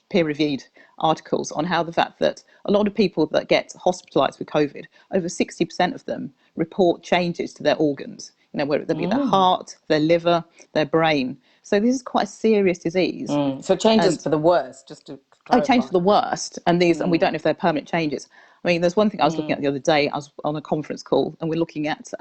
peer-reviewed articles on how the fact that a lot of people that get hospitalized with COVID, over 60% of them report changes to their organs, whether it be their heart, their liver, their brain. So this is quite a serious disease. So changes for the worst, just to clarify. Change for the worst. And we don't know if they're permanent changes. I mean, there's one thing I was looking at the other day. I was on a conference call and we're looking at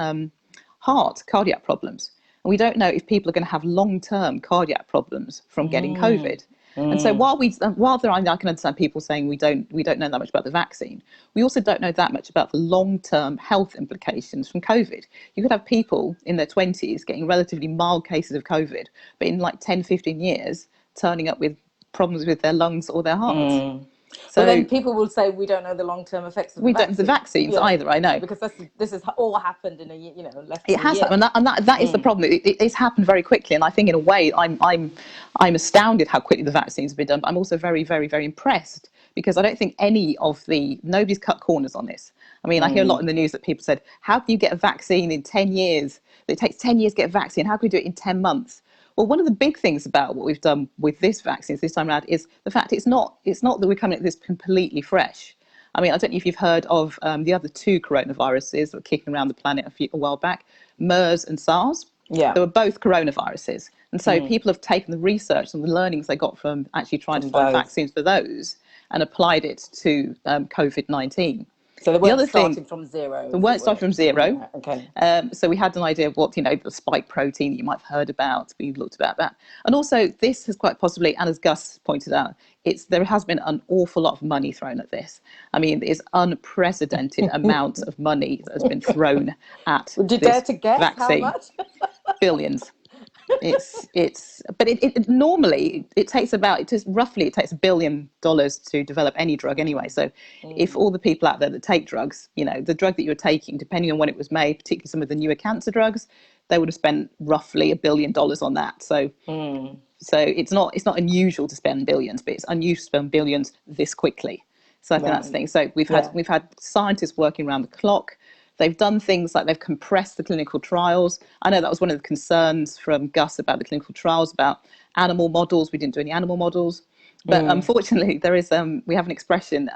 cardiac problems. And we don't know if people are going to have long-term cardiac problems from getting COVID. And so while I can understand people saying we don't know that much about the vaccine, we also don't know that much about the long-term health implications from COVID. You could have people in their 20s getting relatively mild cases of COVID, but in like 10, 15 years turning up with problems with their lungs or their hearts. So then people will say we don't know the long-term effects of the vaccine. We don't the vaccines either, I know. Because this has all happened in less than a year. It has happened, and that is the problem. It's happened very quickly, and I think in a way I'm astounded how quickly the vaccines have been done, but I'm also very, very, very impressed because I don't think nobody's cut corners on this. I mean, I hear a lot in the news that people said, how can you get a vaccine in 10 years? It takes 10 years to get a vaccine. How can we do it in 10 months? Well, one of the big things about what we've done with this vaccine this time around is the fact it's not that we're coming at this completely fresh. I mean, I don't know if you've heard of the other two coronaviruses that were kicking around the planet a while back, MERS and SARS. Yeah. They were both coronaviruses. And so people have taken the research and the learnings they got from actually trying to find vaccines for those and applied it to COVID-19. So they weren't starting from zero. They weren't starting from zero. Yeah, okay. So we had an idea of what, the spike protein that you might have heard about. We looked about that. And also this has quite possibly, and as Gus pointed out, there has been an awful lot of money thrown at this. I mean, there's unprecedented amount of money that has been thrown at Would you dare to guess vaccine. How much? Billions. But it normally it takes $1 billion to develop any drug anyway. So if all the people out there that take drugs, the drug that you're taking, depending on when it was made, particularly some of the newer cancer drugs, they would have spent roughly $1 billion on that. So it's not unusual to spend billions, but it's unusual to spend billions this quickly. So I think that's the thing. So we've had scientists working around the clock. They've done things like they've compressed the clinical trials. I know that was one of the concerns from Gus about the clinical trials, about animal models. We didn't do any animal models. But unfortunately, we have an expression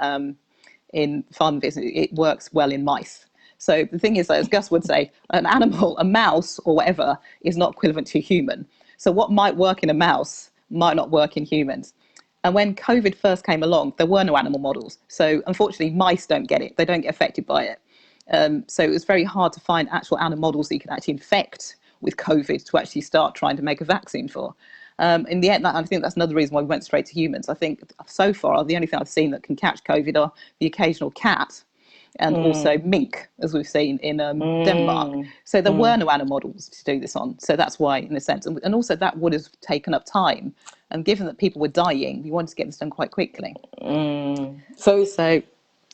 in farm business, it works well in mice. So the thing is, as Gus would say, an animal, a mouse or whatever, is not equivalent to a human. So what might work in a mouse might not work in humans. And when COVID first came along, there were no animal models. So unfortunately, mice don't get it. They don't get affected by it. So it was very hard to find actual animal models that you could actually infect with COVID to actually start trying to make a vaccine for. In the end, I think that's another reason why we went straight to humans. I think so far, the only thing I've seen that can catch COVID are the occasional cat. and also mink, as we've seen in Denmark. So there were no animal models to do this on. So that's why, in a sense, and also that would have taken up time. And given that people were dying, we wanted to get this done quite quickly. So,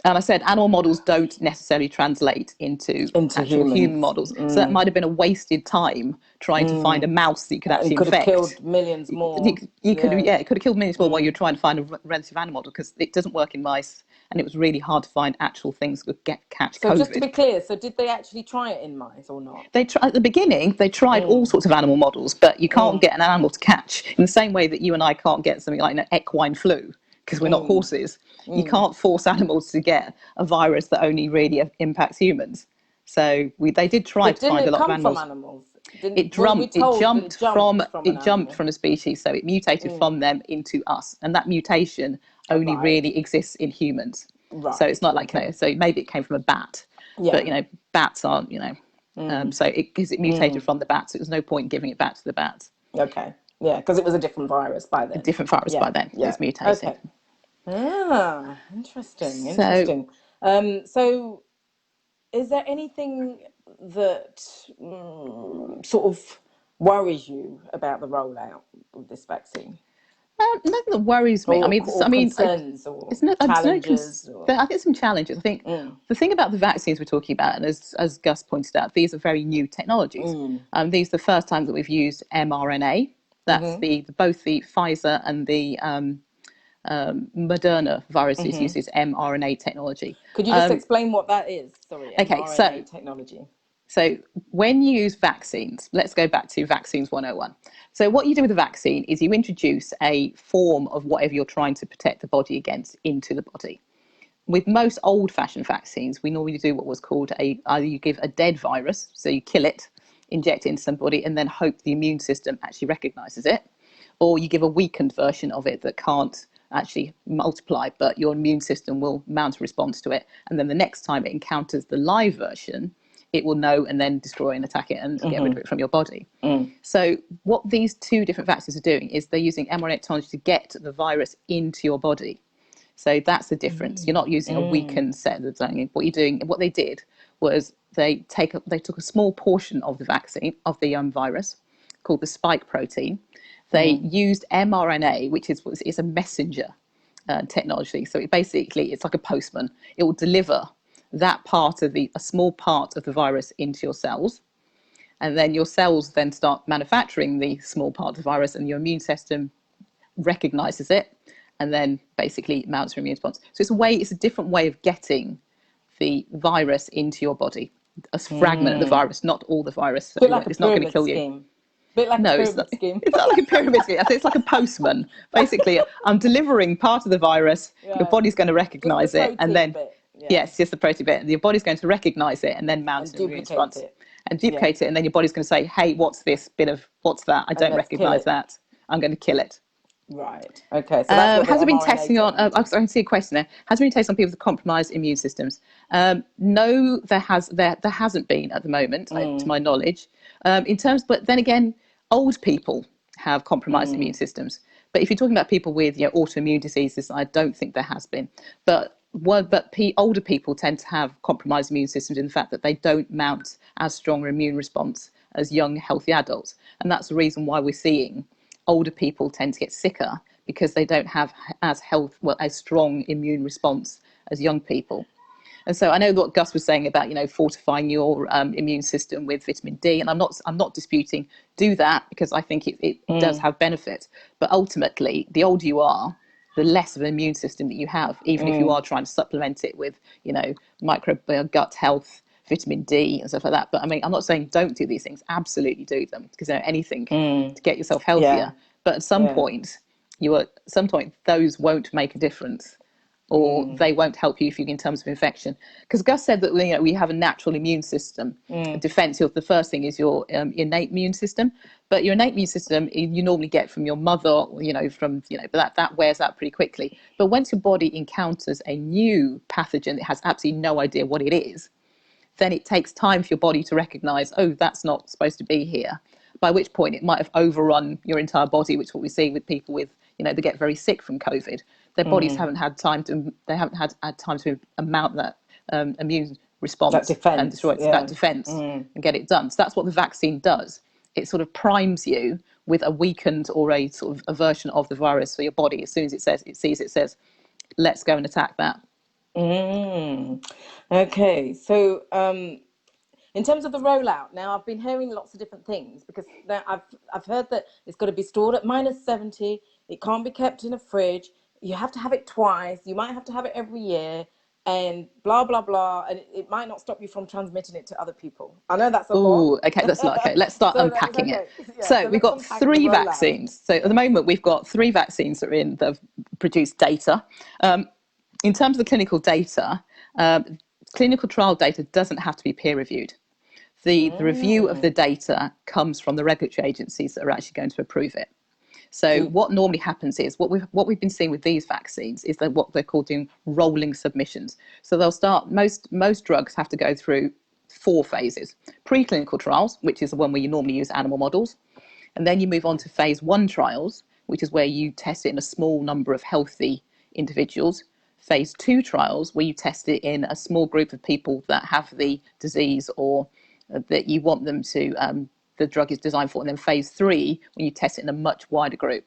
and I said animal models don't necessarily translate into actual human models. So that might have been a wasted time trying to find a mouse that you could actually infect. Could have killed millions more. You could, it could have killed millions more while you're trying to find a relative animal model, because it doesn't work in mice, and it was really hard to find actual things that could catch COVID. So just to be clear, so did they actually try it in mice or not? They at the beginning, they tried all sorts of animal models, but you can't get an animal to catch in the same way that you and I can't get something like an equine flu, because we're not horses. You can't force animals to get a virus that only really impacts humans. So they did try to find a lot of animals. It jumped from a species, so it mutated from them into us, and that mutation only really exists in humans. Right. So it's not like, so maybe it came from a bat, but bats aren't, so because it mutated from the bat, so there was no point giving it back to the bat. Okay. Yeah, because it was a different virus by then. By then. It was mutated. Okay. Ah, interesting. So is there anything that sort of worries you about the rollout of this vaccine? Nothing that worries me. Concerns or challenges. I think some challenges. I think the thing about the vaccines we're talking about, and as Gus pointed out, these are very new technologies. These are the first time that we've used mRNA. That's both the Pfizer and the Moderna viruses uses mRNA technology. Could you just explain what that is? Sorry, mRNA technology. So when you use vaccines, let's go back to Vaccines 101. So what you do with a vaccine is you introduce a form of whatever you're trying to protect the body against into the body. With most old-fashioned vaccines, we normally do what was called either you give a dead virus, so you kill it, inject it into somebody, and then hope the immune system actually recognizes it, or you give a weakened version of it that can't actually multiply, but your immune system will mount a response to it, and then the next time it encounters the live version, it will know and then destroy and attack it and get rid of it from your body. So what these two different vaccines are doing is they're using mRNA technology to get the virus into your body. So that's the difference. You're not using a weakened set of something. What you're doing, what they did was they took a small portion of the vaccine, of the virus, called the spike protein. They used mRNA, which is a messenger technology. So it's like a postman. It will deliver that part of a small part of the virus into your cells, and then your cells then start manufacturing the small part of the virus, and your immune system recognizes it and then basically mounts your immune response. So it's a different way of getting the virus into your body, a fragment of the virus, not all the virus. So it's not going to kill you. Bit like a pyramid scheme. It's not like a pyramid scheme. I think it's like a postman. Basically, I'm delivering part of the virus. Your body's going to recognize it, and then yes, just the protein bit. Your body's going to recognize it and then mount an immune response and duplicate it, and then your body's going to say, "Hey, what's this bit of? What's that? I don't recognize that. I'm going to kill it." Right. Okay. So that's has there been testing on? I can see a question there. Has there been testing on people with compromised immune systems? No, there hasn't been at the moment, to my knowledge. But then again, old people have compromised immune systems. But if you're talking about people with autoimmune diseases, I don't think there has been. But older people tend to have compromised immune systems in the fact that they don't mount as strong an immune response as young, healthy adults. And that's the reason why we're seeing older people tend to get sicker, because they don't have as strong immune response as young people. And so I know what Gus was saying about fortifying your immune system with vitamin D, and I'm not disputing do that, because I think it does have benefit. But ultimately, the older you are, the less of an immune system that you have, even if you are trying to supplement it with microbiome, gut health, vitamin D and stuff like that. But I mean, I'm not saying don't do these things. Absolutely do them, because anything to get yourself healthier. But at some point, those won't make a difference, or they won't help you in terms of infection. Because Gus said that we have a natural immune system, defense. The first thing is your innate immune system, but your innate immune system you normally get from your mother, but that wears out pretty quickly. But once your body encounters a new pathogen, it has absolutely no idea what it is, then it takes time for your body to recognize, oh, that's not supposed to be here. By which point it might have overrun your entire body, which is what we see with people with, they get very sick from COVID. Their bodies haven't had time to mount that immune That response and defense. destroy it. It's that Yeah. defense and get it done. So that's what the vaccine does. It sort of primes you with a weakened or a sort of a version of the virus for your body. As soon as it says, let's go and attack that. Okay. So, in terms of the rollout, now I've been hearing lots of different things because now I've heard that it's got to be stored at -70. It can't be kept in a fridge. You have to have it twice. You might have to have it every year, and blah blah blah. And it might not stop you from transmitting it to other people. I know that's a lot. Oh, okay, that's not okay. Let's start So that's unpacking it. okay. Yeah. So So we've let's got unpack the 3 rollout. vaccines. So at the moment, we've got 3 vaccines that have produced data. In terms of the clinical data, clinical trial data doesn't have to be peer reviewed. The review of the data comes from the regulatory agencies that are actually going to approve it. So what normally happens is what we've been seeing with these vaccines is that what they're called doing rolling submissions. So they'll start most drugs have to go through 4 phases: preclinical trials, which is the one where you normally use animal models, and then you move on to phase 1 trials, which is where you test it in a small number of healthy individuals. Phase 2 trials, where you test it in a small group of people that have the disease or that you want them to, the drug is designed for. And then phase 3, when you test it in a much wider group.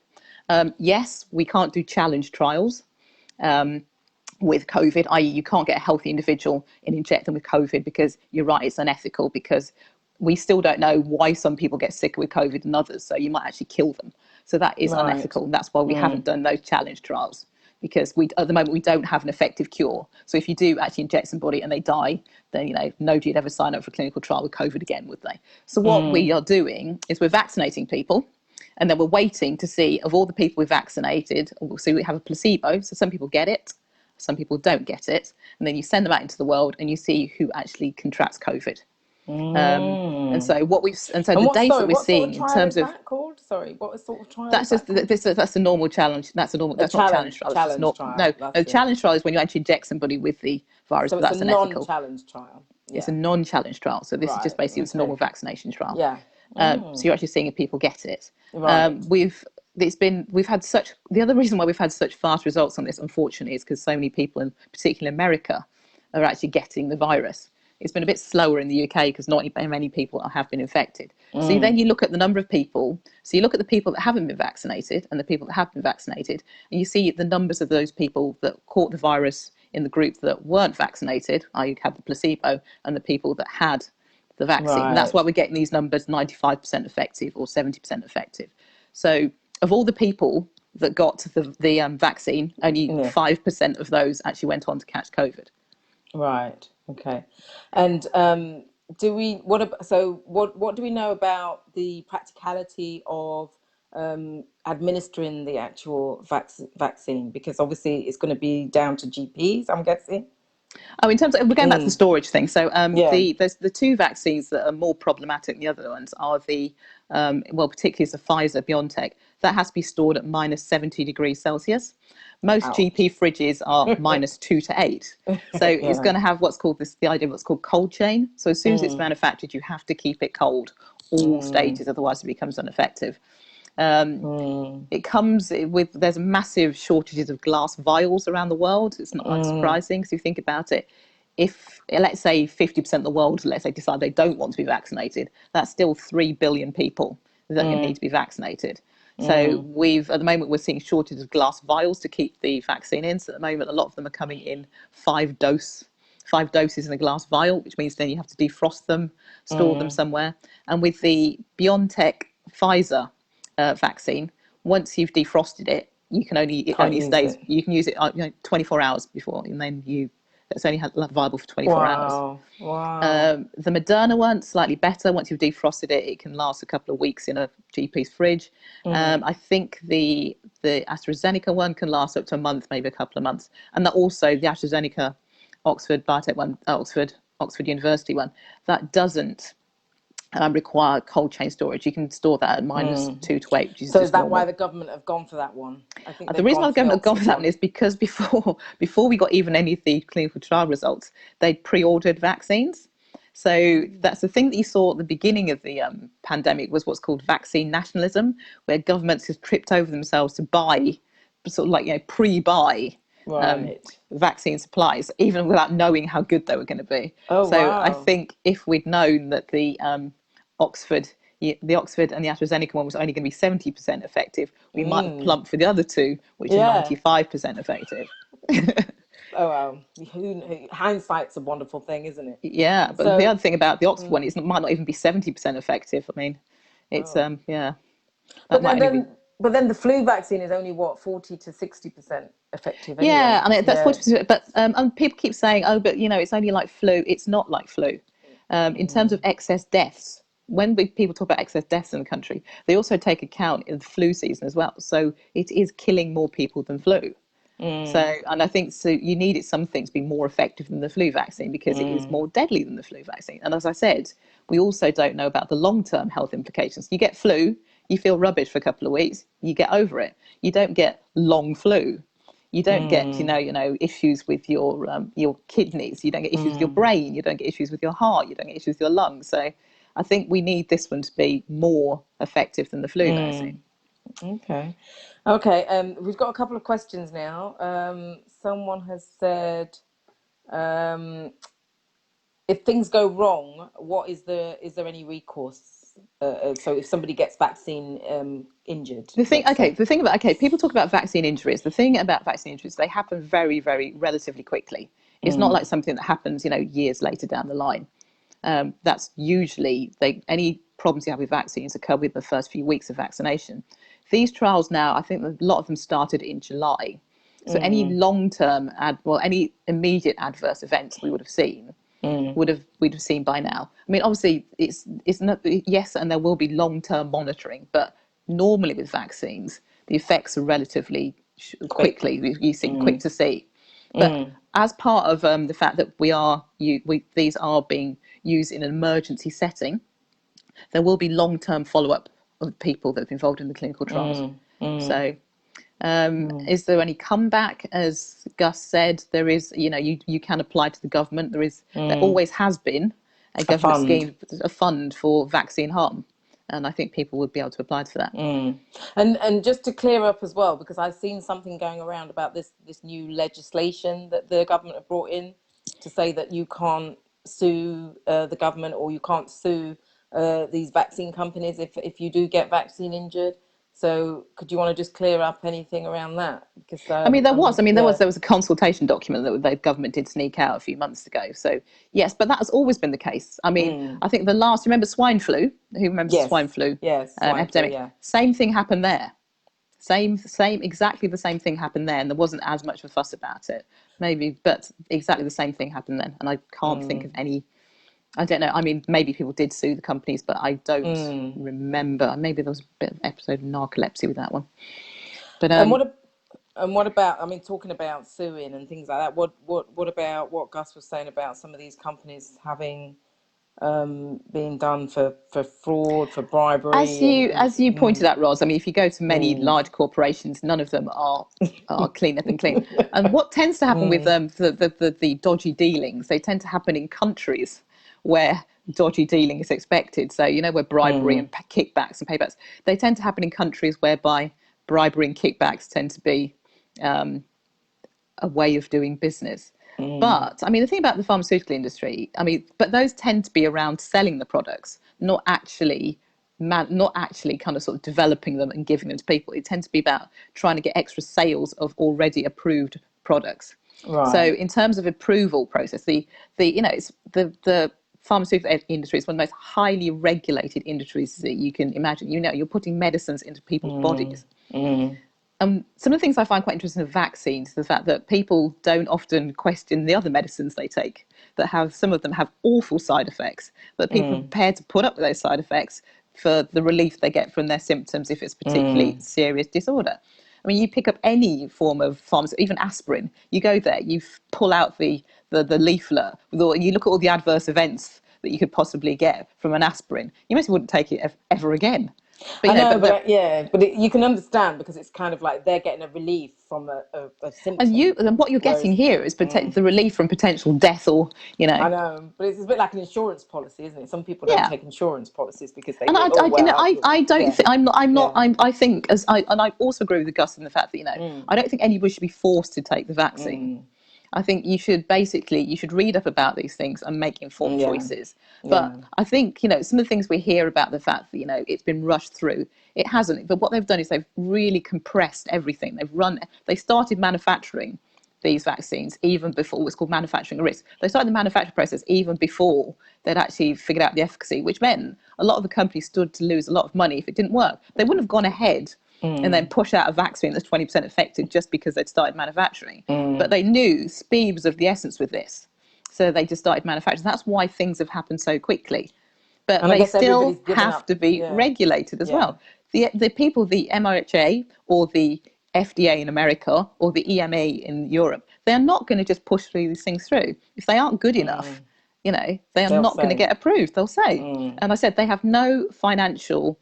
Yes, we can't do challenge trials with COVID, i.e. you can't get a healthy individual and inject them with COVID, because you're right, it's unethical, because we still don't know why some people get sick with COVID and others. So you might actually kill them. So that is unethical. And that's why we haven't done those challenge trials, because at the moment we don't have an effective cure. So if you do actually inject somebody and they die, then nobody would ever sign up for a clinical trial with COVID again, would they? So what we are doing is we're vaccinating people, and then we're waiting to see, of all the people we vaccinated, so we have a placebo. So some people get it, some people don't get it, and then you send them out into the world and you see who actually contracts COVID. And so the data that we're seeing in terms of that called? Sorry, what sort of trial is that's that just called? that's a normal challenge. That's not challenge trial. It's just challenge not trial. no challenge trial is when you actually inject somebody with the virus, So but it's a that's unethical. non-challenge trial. It's Yeah. a non-challenge trial. So this is just Right. basically it's a normal Okay. vaccination trial. Yeah. So you're actually seeing if people get it. Right. We've had such, the other reason why we've had such fast results on this, unfortunately, is because so many people, in particularly America, are actually getting the virus. It's been a bit slower in the UK because not many people have been infected. So then you look at the number of people. So you look at the people that haven't been vaccinated and the people that have been vaccinated, and you see the numbers of those people that caught the virus in the group that weren't vaccinated, i.e. had the placebo, and the people that had the vaccine. And that's why we're getting these numbers 95% effective or 70% effective. So of all the people that got the vaccine, only 5% of those actually went on to catch COVID. Right. Okay. And what do we know about the practicality of administering the actual vaccine? Because obviously it's going to be down to GPs, I'm guessing. Oh, in terms of, we're going back to the storage thing. So there's the 2 vaccines that are more problematic than the other ones are particularly is the Pfizer BioNTech. That has to be stored at -70 degrees Celsius. Most GP fridges are -2 to 8. So it's going to have the idea of what's called cold chain. So as soon as it's manufactured, you have to keep it cold, all stages, otherwise it becomes ineffective. It comes with, there's massive shortages of glass vials around the world. It's not unsurprising, because you think about it. If, let's say, 50% of the world, let's say, decide they don't want to be vaccinated, that's still 3 billion people that need to be vaccinated. So at the moment, we're seeing shortages of glass vials to keep the vaccine in. So at the moment, a lot of them are coming in 5 doses in a glass vial, which means then you have to defrost them, store them somewhere. And with the BioNTech Pfizer vaccine, once you've defrosted it, you can you can use it 24 hours before, and then it's only viable for 24 hours. Wow. The Moderna one, slightly better. Once you've defrosted it, it can last a couple of weeks in a GP's fridge. I think the AstraZeneca one can last up to a month, maybe a couple of months. And that also, the AstraZeneca Oxford Biotech one, Oxford University one, that doesn't require cold chain storage. You can store that at -2 to 8, which is So just is that normal. why the government have gone for that one? I think The reason why the government have gone for that one is because before we got even any of the clinical trial results, they'd pre-ordered vaccines. So that's the thing that you saw at the beginning of the pandemic, was what's called vaccine nationalism, where governments have tripped over themselves to buy, sort of like pre-buy Right. vaccine supplies, even without knowing how good they were going to be. Oh, So I wow. think if we'd known that Oxford, the Oxford and the AstraZeneca one was only going to be 70% effective, we might have plumped for the other two, which are Yeah. 95% effective. Oh, wow. Hindsight's a wonderful thing, isn't it? Yeah, but the So, other thing about the Oxford one is it might not even be 70% effective. I mean, it's oh. yeah, that But might only be. the flu vaccine is only what, 40 to 60% effective anyway. Yeah, I mean that's Yeah. 40%. But and people keep saying, oh, but it's only like flu. It's not like flu. In terms of excess deaths, when people talk about excess deaths in the country, they also take account in the flu season as well. So it is killing more people than flu. So, and I think so you needed something to be more effective than the flu vaccine because it is more deadly than the flu vaccine. And as I said, we also don't know about the long-term health implications. You get flu, you feel rubbish for a couple of weeks, you get over it. You don't get long flu. You don't get, issues with your kidneys. You don't get issues with your brain. You don't get issues with your heart. You don't get issues with your lungs. So, I think we need this one to be more effective than the flu vaccine. Okay. Okay. We've got a couple of questions now. Someone has said, if things go wrong, is there any recourse? So if somebody gets vaccine injured, The thing, let's okay, say. the thing about, okay, people talk about vaccine injuries. The thing about vaccine injuries, they happen very, very relatively quickly. It's not like something that happens, years later down the line. That's usually any problems you have with vaccines occur within the first few weeks of vaccination. These trials now, I think a lot of them started in July. So any long-term, any immediate adverse events we would have seen, we'd have seen by now. I mean, obviously, it's not, yes, and there will be long-term monitoring, but normally with vaccines, the effects are relatively quickly. You see, quick to see. But as part of the fact that these are being used in an emergency setting, there will be long-term follow-up of people that have been involved in the clinical trials. So, is there any comeback? As Gus said, there is. You can apply to the government. There always has been a government scheme, a fund for vaccine harm, and I think people would be able to apply for that. And just to clear up as well, because I've seen something going around about this new legislation that the government have brought in to say that you can't sue the government, or you can't sue these vaccine companies if you do get vaccine injured. So could you want to just clear up anything around that? Because I mean, there was yeah. a consultation document that the government did sneak out a few months ago. So yes, but that has always been the case. I mean, I think remember swine flu? Who remembers the swine flu swine flu, epidemic? yeah. Same thing happened there. Exactly the same thing happened there, and there wasn't as much of a fuss about it, maybe, but exactly the same thing happened then. And I can't think of any. I don't know. I mean, maybe people did sue the companies, but I don't remember. Maybe there was a bit of episode of narcolepsy with that one. But And what about? I mean, talking about suing and things like that. What about what Gus was saying about some of these companies having being done for fraud, for bribery, as you pointed out, Roz, I mean, if you go to many large corporations, none of them are clean up and clean. And what tends to happen with the dodgy dealings, they tend to happen in countries where dodgy dealing is expected. So, where bribery and kickbacks and paybacks, they tend to happen in countries whereby bribery and kickbacks tend to be a way of doing business. But I mean, the thing about the pharmaceutical industry, I mean, but those tend to be around selling the products, not actually kind of sort of developing them and giving them to people. It tends to be about trying to get extra sales of already approved products. right? So in terms of approval process, it's the pharmaceutical industry is one of the most highly regulated industries that you can imagine. You're putting medicines into people's bodies. Some of the things I find quite interesting of vaccines, the fact that people don't often question the other medicines they take, some of them have awful side effects, but people are prepared to put up with those side effects for the relief they get from their symptoms if it's particularly serious disorder. I mean, you pick up any form of pharmacy, even aspirin, you go there, you pull out the leaflet, and you look at all the adverse events that you could possibly get from an aspirin. You mostly wouldn't take it ever again. But I you know, know, but yeah, but you can understand because it's kind of like they're getting a relief from a symptom, and what you're getting whereas here is the relief from potential death, or I know, but it's a bit like an insurance policy, isn't it? Some people don't yeah. take insurance policies because they And think, oh well, I don't yeah, think I'm not. yeah, I think and I also agree with Gus in the fact that I don't think anybody should be forced to take the vaccine. I think you should read up about these things and make informed yeah, choices. But yeah, I think some of the things we hear about the fact that it's been rushed through, it hasn't. But what they've done is they've really compressed everything. They started manufacturing these vaccines even before. It's called manufacturing a risk. They started the manufacture process even before they'd actually figured out the efficacy, which meant a lot of the companies stood to lose a lot of money if it didn't work. They wouldn't have gone ahead and then push out a vaccine that's 20% effective just because they'd started manufacturing. But they knew speed was of the essence with this. So they just started manufacturing. That's why things have happened so quickly. But and I they guess everybody's still given have up. to be Yeah, regulated as yeah, well. The people, the MHA or the FDA in America or the EMA in Europe, they're not going to just push these things through. If they aren't good enough, they are they'll not going to say, get approved. They'll say. And I said they have no financial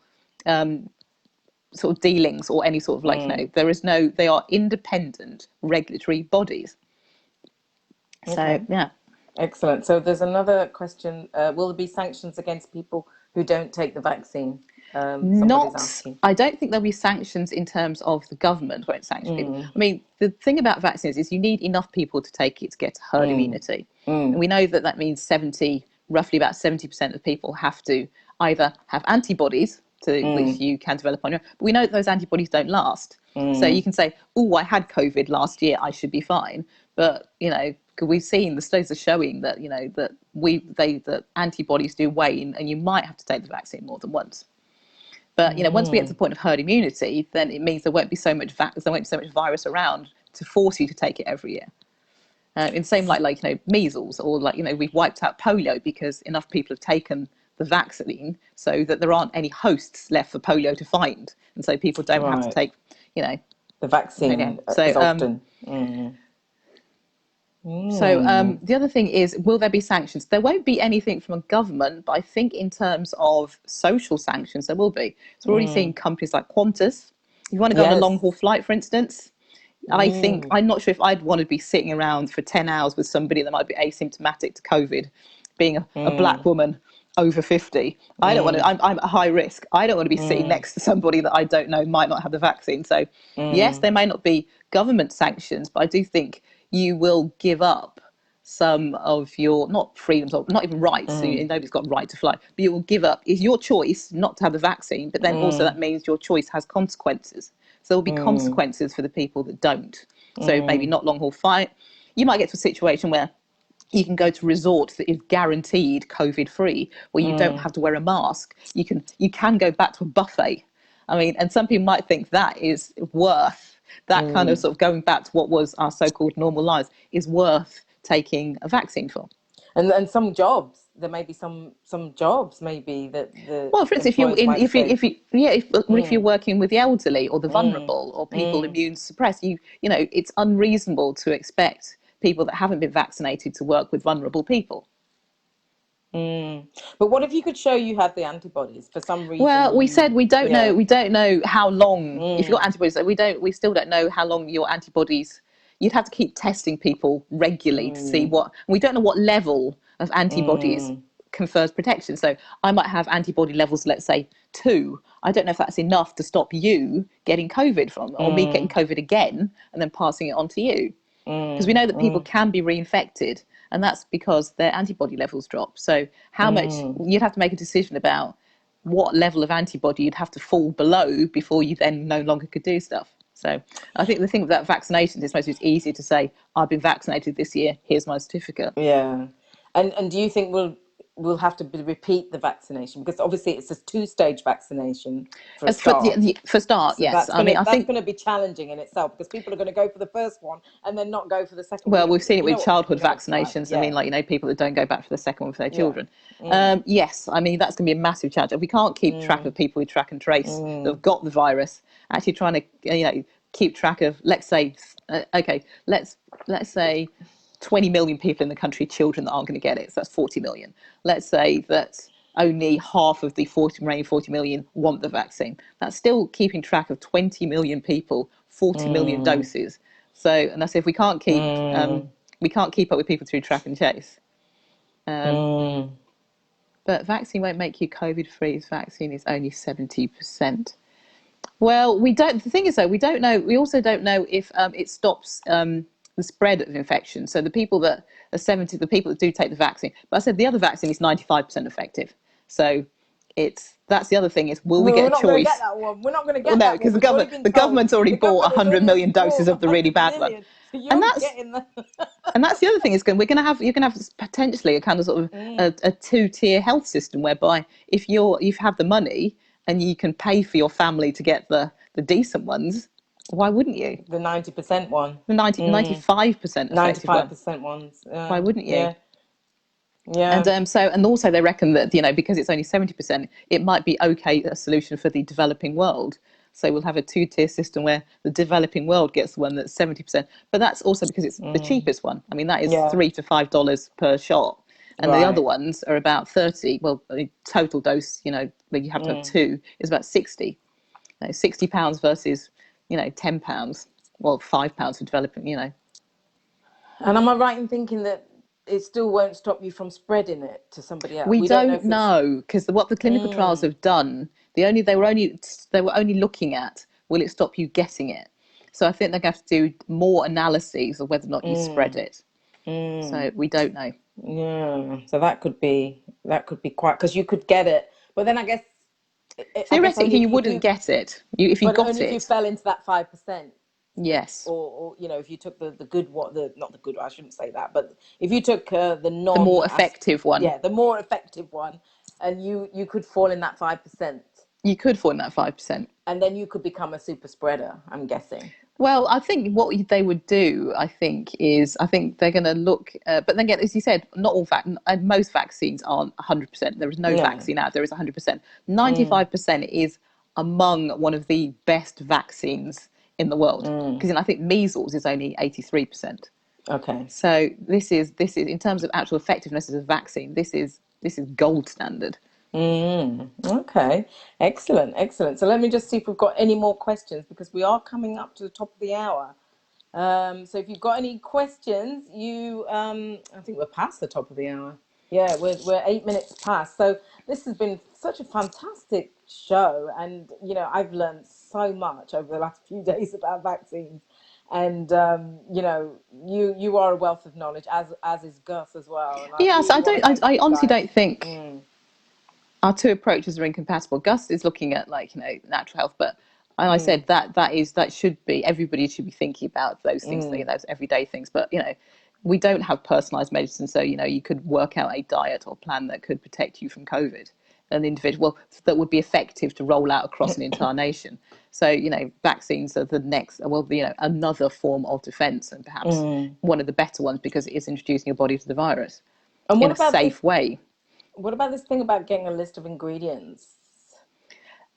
sort of dealings or any sort of there is no, they are independent regulatory bodies. So, okay. yeah. Excellent. So there's another question. Will there be sanctions against people who don't take the vaccine? Somebody's asking. I don't think there'll be sanctions in terms of the government won't sanction people. I mean, the thing about vaccines is you need enough people to take it to get herd immunity. And we know that means roughly about 70% of people have to either have antibodies to which you can develop on your own. But we know that those antibodies don't last. So you can say, oh, I had COVID last year, I should be fine. But, we've seen the studies are showing that, that antibodies do wane and you might have to take the vaccine more than once. But once we get to the point of herd immunity, then it means there won't be so much virus around to force you to take it every year. In the same like measles, or we've wiped out polio because enough people have taken the vaccine so that there aren't any hosts left for polio to find, and so people don't have to take the vaccine as often. So the other thing is, will there be sanctions? There won't be anything from a government, but I think in terms of social sanctions, there will be. So we're already seeing companies like Qantas. If you want to go on a long haul flight, for instance, I think, I'm not sure if I'd want to be sitting around for 10 hours with somebody that might be asymptomatic to COVID, being a black woman over 50. I don't want to, I'm at high risk. I don't want to be sitting next to somebody that I don't know might not have the vaccine. So yes, there may not be government sanctions, but I do think you will give up some of your, not freedoms, or not even rights. So nobody's got right to fly, but you will give up. It's your choice not to have the vaccine, but then also that means your choice has consequences. So there will be consequences for the people that don't. So maybe not long haul flight. You might get to a situation where you can go to resorts that is guaranteed COVID free, where you don't have to wear a mask. You can go back to a buffet. I mean, and some people might think that is worth that kind of sort of going back to what was our so-called normal lives is worth taking a vaccine for. And some jobs, there may be some jobs maybe that the well, for instance, if you're working with the elderly or the vulnerable or people immune suppressed, it's unreasonable to expect people that haven't been vaccinated to work with vulnerable people. But what if you could show you had the antibodies for some reason? Well, we said we don't know. We don't know how long. If your antibodies, we still don't know how long your antibodies. You'd have to keep testing people regularly to see what. We don't know what level of antibodies confers protection. So I might have antibody levels, let's say 2. I don't know if that's enough to stop you getting COVID from, or me getting COVID again and then passing it on to you. Because we know that people can be reinfected, and that's because their antibody levels drop. So how much you'd have to make a decision about what level of antibody you'd have to fall below before you then no longer could do stuff. So I think the thing about vaccinations is it's easier to say, I've been vaccinated this year, here's my certificate. Yeah. And do you think we'll have to repeat the vaccination? Because obviously it's a 2-stage vaccination for a start. For start, so yes. That's going to be challenging in itself, because people are going to go for the first one and then not go for the second one. Well, we've seen it with childhood vaccinations. Like. I mean, people that don't go back for the second one for their children. Yes, I mean, that's going to be a massive challenge. If we can't keep track of people with track and trace that have got the virus, actually trying to, keep track of, let's say, let's say 20 million people in the country, children that aren't going to get it. So that's 40 million. Let's say that only half of the remaining 40 million want the vaccine. That's still keeping track of 20 million people, 40 million doses. So, and I say if we can't keep up with people through track and chase. But vaccine won't make you COVID free. This vaccine is only 70%. Well, we don't. The thing is, though, we don't know. We also don't know if it stops the spread of infection. So the people that are 70, the people that do take the vaccine. But I said the other vaccine is 95% effective. So that's the other thing is, will we get a choice? We're not going to get that one. We're not going to get that because one. the government's already bought 100 million doses of the really bad one. So you're getting that. And that's the other thing is you're going to have potentially a kind of sort of a two-tier health system whereby if you have the money and you can pay for your family to get the decent ones, why wouldn't you? The 90% one. The 95% effective 95% ones. Why wouldn't you? Yeah. Yeah. And also they reckon that, because it's only 70%, it might be a solution for the developing world. So we'll have a two-tier system where the developing world gets the one that's 70%. But that's also because it's the cheapest one. I mean, that is $3 to $5 per shot. And the other ones are about 30. Well, the total dose, where you have to have two, is about 60. £60 versus, £10. Well, £5 for developing, And am I right in thinking that it still won't stop you from spreading it to somebody else? We don't know, because what the clinical trials have done, they were only looking at, will it stop you getting it? So I think they're going to have to do more analyses of whether or not you spread it. So we don't know. Yeah. So that could be quite, because you could get it, but then I guess theoretically you wouldn't get it if you got only it. If you fell into that 5%. Yes. Or if you took the good one, not the good one, I shouldn't say that, but if you took the more effective one. Yeah, the more effective one, and you could fall in that 5%. You could fall in that 5%. And then you could become a super spreader, I'm guessing. Well, I think what they would do, I think they're going to look, but then again, as you said, not all most vaccines aren't 100%. There is no vaccine out there is 100%. 95% is among one of the best vaccines in the world, because I think measles is only 83%. Okay. So this is in terms of actual effectiveness as a vaccine, this is gold standard. Okay, excellent. So let me just see if we've got any more questions, because we are coming up to the top of the hour. So if you've got any questions, I think we're past the top of the hour. Yeah, we're 8 minutes past. So this has been such a fantastic show, and I've learned so much over the last few days about vaccines, and you are a wealth of knowledge, as is Gus as well. And I honestly don't think our two approaches are incompatible. Gus is looking at natural health, but I said that should be, everybody should be thinking about those things, those everyday things. But we don't have personalized medicine, so you could work out a diet or plan that could protect you from COVID, an individual that would be effective to roll out across an entire nation. So vaccines are the next, another form of defense, and perhaps one of the better ones, because it is introducing your body to the virus in a safe way. What about this thing about getting a list of ingredients?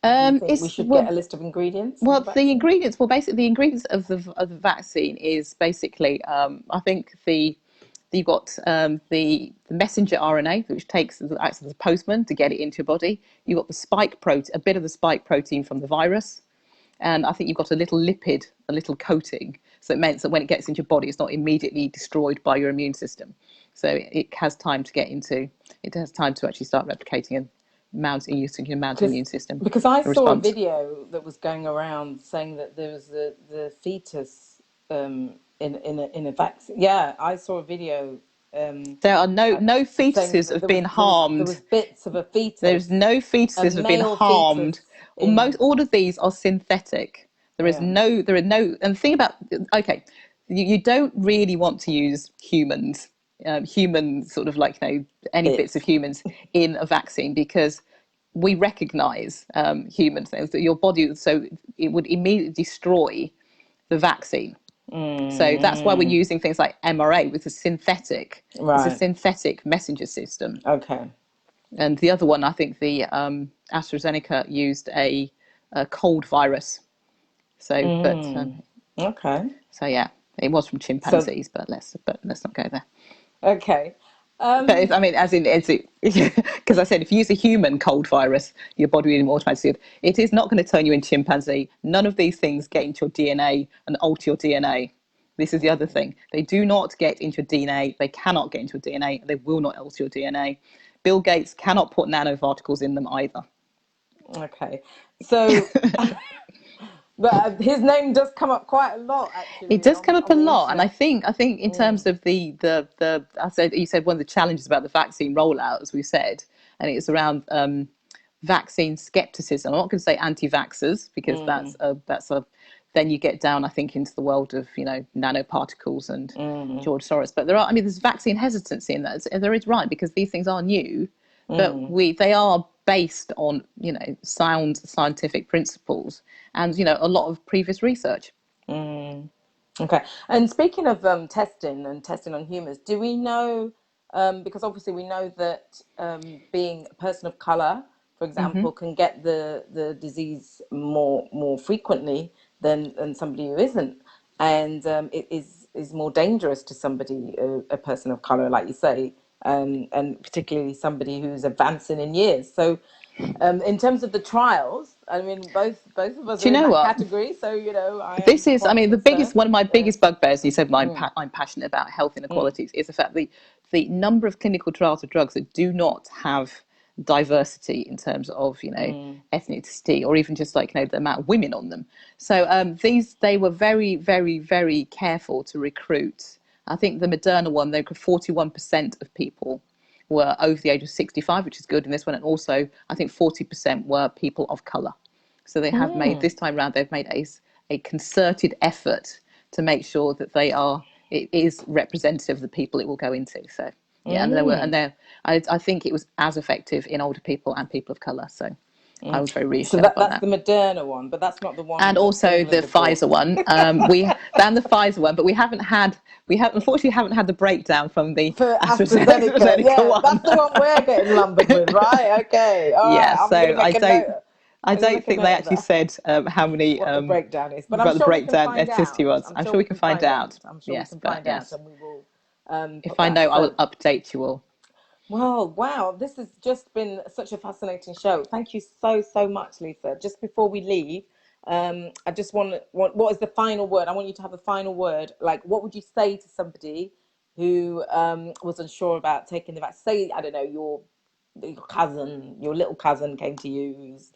We should get a list of ingredients. Well, the ingredients. Well, basically, the ingredients of the vaccine is basically. I think you've got the messenger RNA, which acts as a postman to get it into your body. You've got the spike protein, a bit of the spike protein from the virus, and I think you've got a little lipid, a little coating. So it means that when it gets into your body, it's not immediately destroyed by your immune system. So it has time to get into. It has time to actually start replicating and mounting your immune system. Because I saw a video that was going around saying that there was the fetus in a vaccine. Yeah, I saw a video. There are no fetuses have been harmed. There was bits of a fetus. There's no fetuses have been harmed. All of these are synthetic. There are no. And the thing about you don't really want to use humans. Human sort of any bits of humans in a vaccine, because we recognize human things that your body, so it would immediately destroy the vaccine. So that's why we're using things like mRNA, with a synthetic. It's a synthetic messenger system. Okay. And the other one, I think the AstraZeneca used a cold virus. So okay. So yeah, it was from chimpanzees, but let's not go there. Okay. I mean, as in, because I said if you use a human cold virus, your body will automatically. It is not going to turn you into chimpanzee. None of these things get into your DNA and alter your DNA. This is the other thing. They do not get into your DNA. They cannot get into your DNA. They will not alter your DNA. Bill Gates cannot put nanoparticles in them either. Okay, so but his name does come up quite a lot, actually. It does come up a on the lot, and I internet. think in terms of the I said, you said one of the challenges about the vaccine rollout, as we said, and it's around vaccine skepticism. I'm not going to say anti-vaxxers because that's a then you get down, I think, into the world of nanoparticles and George Soros. But there's vaccine hesitancy in that. There is, right, because these things are new, but they are based on sound scientific principles and a lot of previous research. Okay. And speaking of testing on humans, do we know, because obviously we know that being a person of color, for example, can get the disease more frequently than somebody who isn't, and it is more dangerous to somebody, a person of color, like you say, and particularly somebody who's advancing in years. So in terms of the trials, I mean, both of us Do are you in know that what? category. So This is, quite the biggest, concerned. one of my biggest bugbears. You said I'm passionate about health inequalities. Is the fact the number of clinical trials of drugs that do not have diversity in terms of ethnicity or even just the amount of women on them. So they were very, very, very careful to recruit. I think the Moderna one, they could 41% of people were over the age of 65, which is good in this one, and also I think 40% were people of color. So they have made, this time round, they've made a concerted effort to make sure that it is representative of the people it will go into. So yeah, I think it was as effective in older people and people of color. So I was very So reassured by that's that. the Moderna one, but that's not the one. And that also the England have bought. Pfizer one. And the Pfizer one, but we unfortunately haven't had the breakdown from the For AstraZeneca yeah, one. that's the one we're getting lumbered with, right? Okay, all right. Yeah, I'm so gonna make a note. I I'm gonna don't make a think they note of actually that. said how many What the breakdown is, but I'm about the sure we can breakdown find ethnicity out. was. I'm sure we can find out. I'm sure we Yes, can but find out, yes, and we will if put I that. know, I will So, update you all. well, wow, this has just been such a fascinating show. Thank you so much, Lisa. Just before we leave, I just what is the final word? I want you to have a final word. Like, what would you say to somebody who was unsure about taking the vaccine? Say, I don't know, your little cousin came to you who's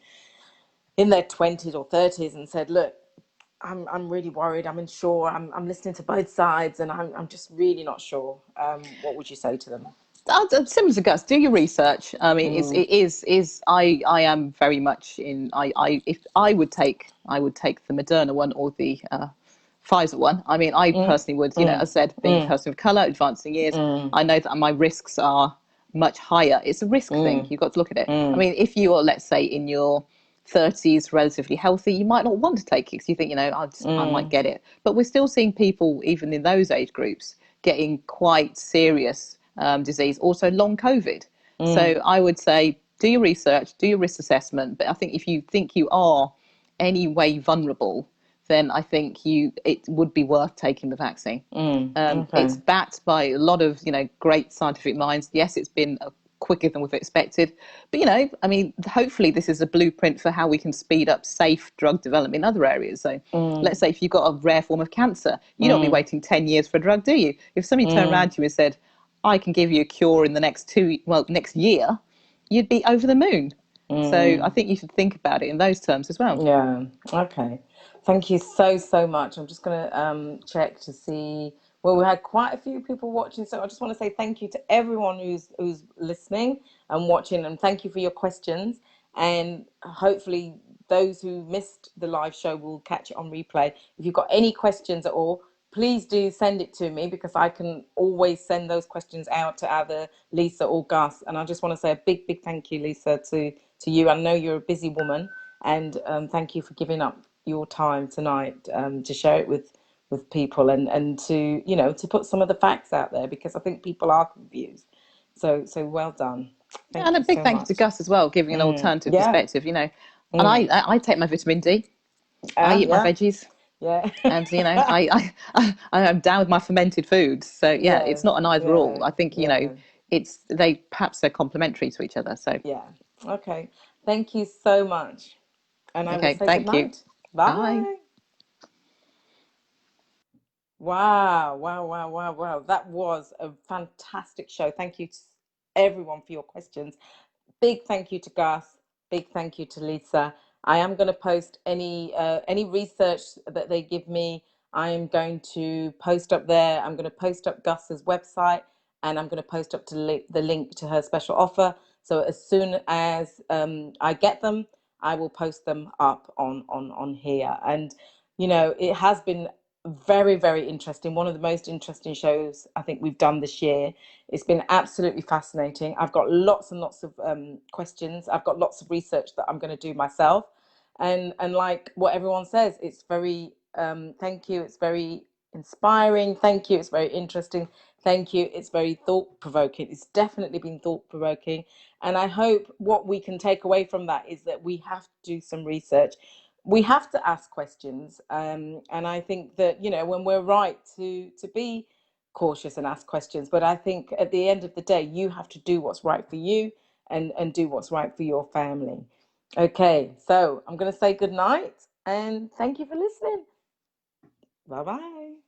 in their 20s or 30s and said, look, I'm really worried. I'm unsure. I'm listening to both sides, and I'm just really not sure. What would you say to them? Similar to Gus, do your research. I mean, I am very much in. If I would take the Moderna one or the Pfizer one. I mean, I personally would. As I said, being a person of color, advancing years, I know that my risks are much higher. It's a risk thing. You've got to look at it. I mean, if you are, let's say, in your 30s, relatively healthy, you might not want to take it because you think, I might get it. But we're still seeing people, even in those age groups, getting quite serious disease, also long COVID. So I would say do your research, do your risk assessment. But I think if you think you are any way vulnerable, then I think it would be worth taking the vaccine. Okay. It's backed by a lot of great scientific minds. Yes, it's been quicker than we've expected, but I mean, hopefully this is a blueprint for how we can speed up safe drug development in other areas. So let's say if you've got a rare form of cancer, you don't be waiting 10 years for a drug, do you? If somebody turned around to you and said, I can give you a cure in the next year, you'd be over the moon. So I think you should think about it in those terms as well. Yeah. Okay. Thank you so much. I'm just gonna check to see. Well, we had quite a few people watching, so I just want to say thank you to everyone who's listening and watching, and thank you for your questions. And hopefully, those who missed the live show will catch it on replay. If you've got any questions at all, please do send it to me because I can always send those questions out to either Lisa or Gus. And I just want to say a big thank you, Lisa, to you. I know you're a busy woman, and thank you for giving up your time tonight to share it with people and to to put some of the facts out there because I think people are confused. So well done. Thank And a you big so thank you to much. Gus as well, giving an alternative Yeah. perspective. And I take my vitamin D. I eat my Yeah. veggies. Yeah. And I am down with my fermented foods. So yeah, Yeah. it's not an either or. Yeah. I think Yeah. perhaps they're complementary to each other. So Yeah. Okay. Thank you so much. And I will okay, say good thank you. night. Bye. Bye. Wow, wow, wow, wow, wow. That was a fantastic show. Thank you to everyone for your questions. Big thank you to Gus. Big thank you to Lisa. I am going to post any research that they give me. I am going to post up there. I'm going to post up Gus's website, and I'm going to post up to the link to her special offer. So as soon as I get them, I will post them up on here. And it has been very, very interesting. One of the most interesting shows I think we've done this year. It's been absolutely fascinating. I've got lots and lots of questions. I've got lots of research that I'm going to do myself. And like what everyone says, it's very, thank you. It's very inspiring. Thank you. It's very interesting. Thank you. It's very thought-provoking. It's definitely been thought-provoking. And I hope what we can take away from that is that we have to do some research. We have to ask questions. And I think that, when we're right to be cautious and ask questions, but I think at the end of the day, you have to do what's right for you and do what's right for your family. Okay, so I'm going to say good night and thank you for listening. Bye-bye.